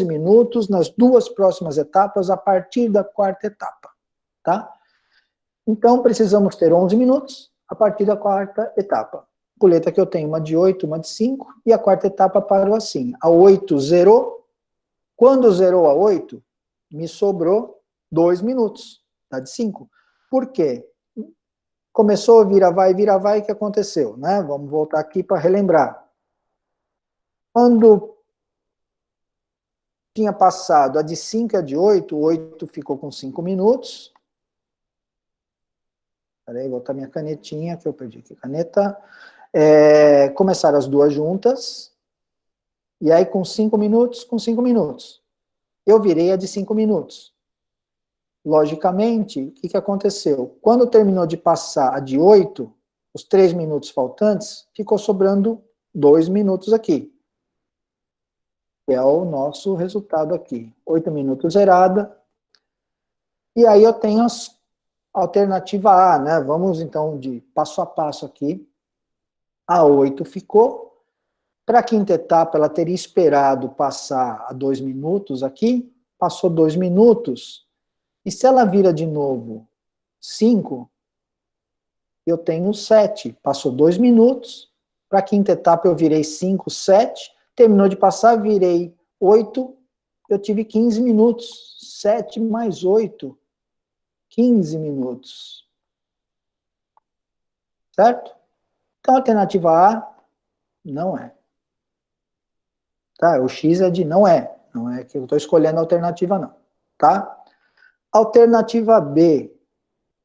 minutos nas duas próximas etapas a partir da 4ª etapa, tá? Então, precisamos ter 11 minutos a partir da 4ª etapa. Ampulheta que eu tenho, uma de 8, uma de 5, e a 4ª etapa parou assim. A 8 zerou. Quando zerou a 8, me sobrou 2 minutos, tá, de 5. Por quê? Começou a vira vai, o que aconteceu, né? Vamos voltar aqui para relembrar. Quando tinha passado a de 5 e a de 8, o 8 ficou com 5 minutos. Espera aí, vou botar minha canetinha, que eu perdi aqui, caneta. Começaram as duas juntas, e aí com 5 minutos, eu virei a de 5 minutos. Logicamente, o que aconteceu? Quando terminou de passar a de 8, os 3 minutos faltantes, ficou sobrando 2 minutos aqui. Que é o nosso resultado aqui. 8 minutos zerada. E aí eu tenho a alternativa A, né? Vamos então de passo a passo aqui. A 8 ficou. Para a 5ª etapa, ela teria esperado passar a 2 minutos aqui. Passou 2 minutos. E se ela vira de novo 5, eu tenho 7. Passou 2 minutos. Para a 5ª etapa, eu virei 5, 7. Terminou de passar, virei 8. Eu tive 15 minutos. 7 mais 8. 15 minutos. Certo? Então, a alternativa A não é. Tá? O X é de não é. Não é que eu estou escolhendo a alternativa, não. Tá? Alternativa B.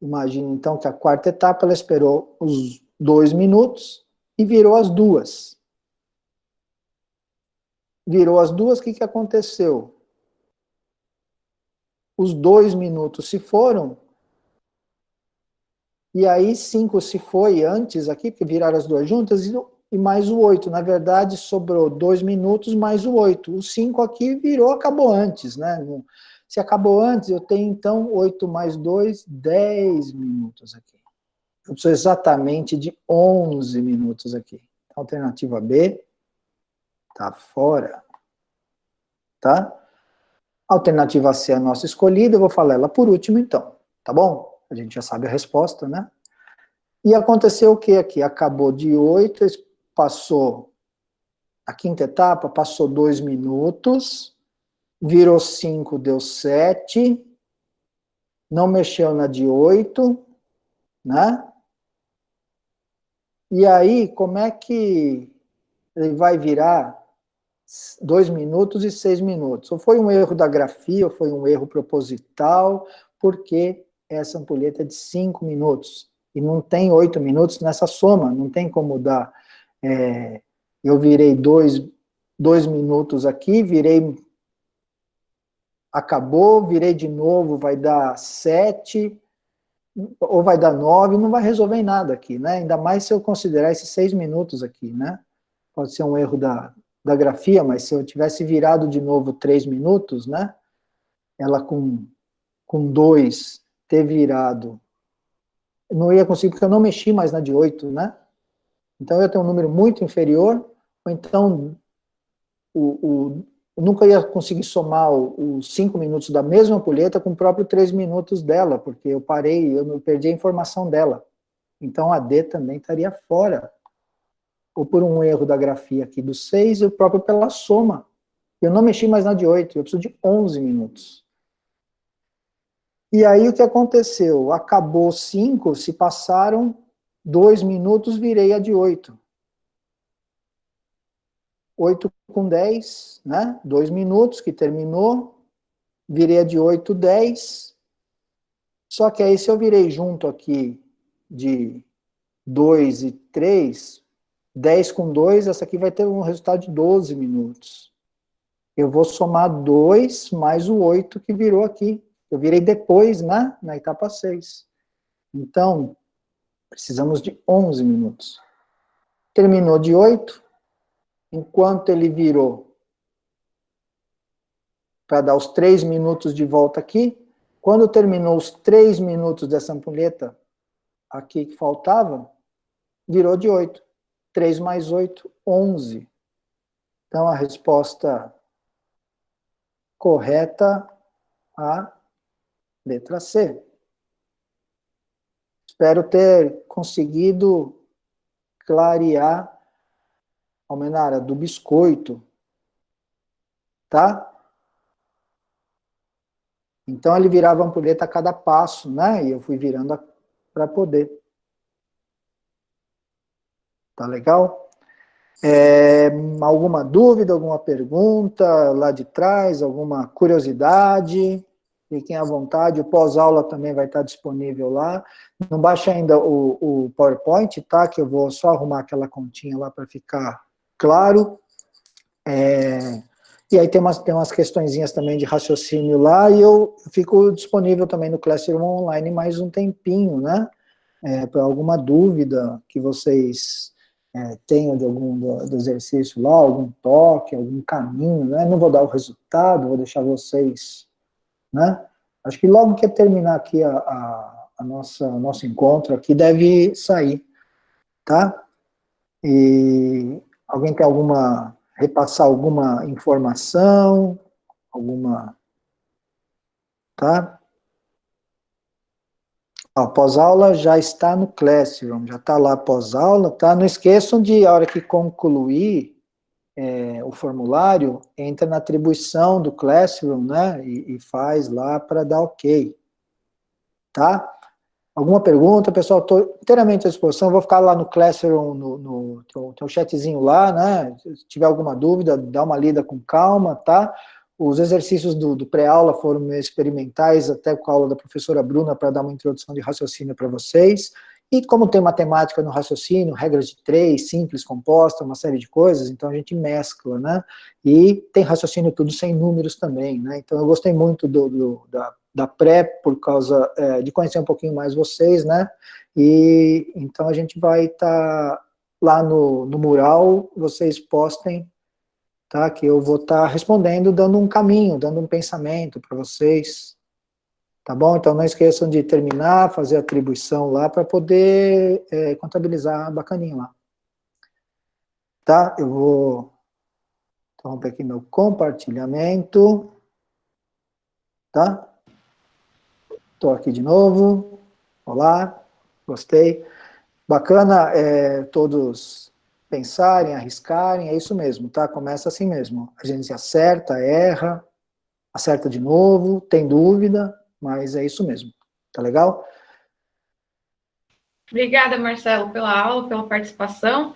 Imagine, então, que a 4ª etapa, ela esperou os 2 minutos e virou as 2. Virou as 2, o que aconteceu? Os 2 minutos se foram, e aí 5 se foi antes aqui, porque viraram as 2 juntas, e mais o 8. Na verdade, sobrou 2 minutos mais o 8. O 5 aqui virou, acabou antes, né? Se acabou antes, eu tenho, então, 8 mais 2, 10 minutos aqui. Eu preciso exatamente de 11 minutos aqui. Alternativa B está fora. Tá? Alternativa C é a nossa escolhida, eu vou falar ela por último, então. Tá bom? A gente já sabe a resposta, né? E aconteceu o que aqui? Acabou de 8, passou a quinta etapa, passou 2 minutos, virou 5, deu 7, não mexeu na de 8, né? E aí, como é que ele vai virar 2 minutos e 6 minutos? Ou foi um erro da grafia, ou foi um erro proposital, porque essa ampulheta é de 5 minutos, e não tem 8 minutos nessa soma, não tem como dar. Eu virei 2 minutos aqui, virei, acabou, virei de novo, vai dar 7, ou vai dar 9, não vai resolver em nada aqui, né? Ainda mais se eu considerar esses 6 minutos aqui, né? Pode ser um erro da grafia, mas se eu tivesse virado de novo 3 minutos, né? Ela com 2 ter virado, não ia conseguir, porque eu não mexi mais na de 8, né? Então eu ia ter um número muito inferior, ou então eu nunca ia conseguir somar os 5 minutos da mesma ampulheta com o próprio 3 minutos dela, porque eu parei, eu não perdi a informação dela. Então a D também estaria fora. Ou por um erro da grafia aqui do 6, ou próprio pela soma. Eu não mexi mais na de 8, eu preciso de 11 minutos. E aí o que aconteceu? Acabou 5, se passaram 2 minutos, virei a de 8. 8 com 10, né? 2 minutos que terminou, virei a de 8, 10. Só que aí se eu virei junto aqui de 2 e 3, 10 com 2, essa aqui vai ter um resultado de 12 minutos. Eu vou somar 2 mais o 8 que virou aqui. Eu virei depois, né, na etapa 6. Então, precisamos de 11 minutos. Terminou de 8, enquanto ele virou, para dar os 3 minutos de volta aqui, quando terminou os 3 minutos dessa ampulheta aqui que faltava, virou de 8. 3 mais 8, 11. Então, a resposta correta, a letra C. Espero ter conseguido clarear, Almenara, do biscoito, tá? Então, ele virava a ampulheta a cada passo, né? E eu fui virando para poder. Tá legal? Alguma dúvida, alguma pergunta lá de trás, alguma curiosidade? Fiquem à vontade, o pós-aula também vai estar disponível lá. Não baixa ainda o PowerPoint, tá? Que eu vou só arrumar aquela continha lá para ficar claro. E aí tem umas questõezinhas também de raciocínio lá, e eu fico disponível também no Classroom Online mais um tempinho, né? Para alguma dúvida que vocês tenham de algum do exercício lá, algum toque, algum caminho, né? Não vou dar o resultado, vou deixar vocês, né? Acho que logo que terminar aqui nosso encontro aqui, deve sair, tá? E alguém quer repassar alguma informação, tá? Ó, pós-aula já está no Classroom, já está lá pós-aula, tá? Não esqueçam de, a hora que concluir o formulário, entra na atribuição do Classroom, né? E faz lá para dar ok, tá? Alguma pergunta, pessoal? Estou inteiramente à disposição, vou ficar lá no Classroom, tem um chatzinho lá, né? Se tiver alguma dúvida, dá uma lida com calma, tá? Os exercícios do pré-aula foram experimentais, até com a aula da professora Bruna, para dar uma introdução de raciocínio para vocês. E como tem matemática no raciocínio, regras de 3, simples, composta, uma série de coisas, então a gente mescla, né? E tem raciocínio tudo sem números também, né? Então eu gostei muito da pré por causa de conhecer um pouquinho mais vocês, né? E então a gente vai estar lá no mural, vocês postem, tá? Que eu vou estar respondendo, dando um caminho, dando um pensamento para vocês. Tá bom? Então não esqueçam de terminar, fazer a atribuição lá para poder contabilizar bacaninho lá. Tá? Eu vou interromper aqui meu compartilhamento. Tá? Estou aqui de novo. Olá, gostei. Bacana todos pensarem, arriscarem, é isso mesmo, tá? Começa assim mesmo. A gente acerta, erra, acerta de novo, tem dúvida, mas é isso mesmo. Tá legal?
Obrigada, Marcelo, pela aula, pela participação.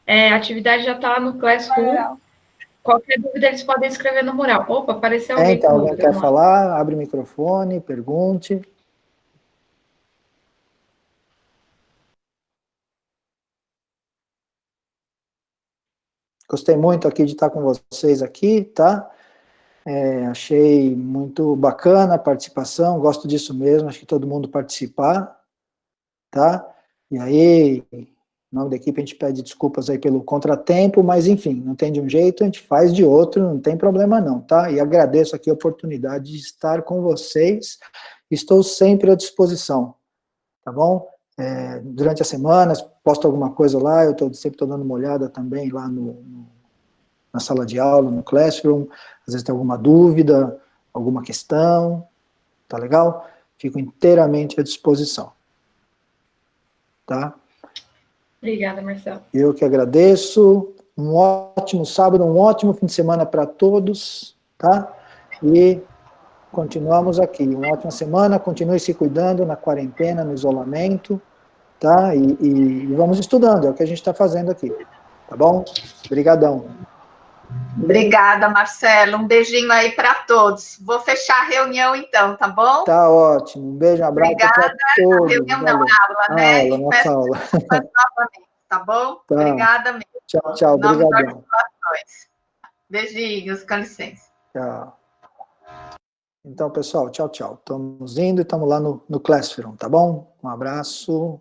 A atividade já está lá no Classroom. Qualquer dúvida, eles podem escrever no mural. Opa, apareceu alguém
Então,
com
alguém
dúvida.
quer falar? Abre o microfone, pergunte. Gostei muito aqui de estar com vocês aqui, tá? Achei muito bacana a participação, gosto disso mesmo, acho que todo mundo participar, tá? E aí, em nome da equipe, a gente pede desculpas aí pelo contratempo, mas enfim, não tem de um jeito, a gente faz de outro, não tem problema não, tá? E agradeço aqui a oportunidade de estar com vocês, estou sempre à disposição, tá bom? Durante as semanas, posto alguma coisa lá, eu sempre estou dando uma olhada também lá na sala de aula, no Classroom, às vezes tem alguma dúvida, alguma questão, tá legal? Fico inteiramente à disposição, tá?
Obrigada, Marcelo.
Eu que agradeço, um ótimo sábado, um ótimo fim de semana para todos, tá? E continuamos aqui, uma ótima semana, continue se cuidando na quarentena, no isolamento, tá? E vamos estudando, é o que a gente está fazendo aqui, tá bom? Obrigadão.
Obrigada, Marcelo. Um beijinho aí para todos. Vou fechar a reunião então, tá bom?
Tá ótimo. Um beijo, um abraço para todos.
A reunião
Valeu.
não, a aula, né?
Aula, nossa aula.
Novamente, tá bom?
Tá.
Obrigada mesmo.
Tchau, tchau. Obrigadão.
Beijinhos, com licença.
Tchau. Então, pessoal, tchau, tchau. Estamos indo e estamos lá no Classroom, tá bom? Um abraço.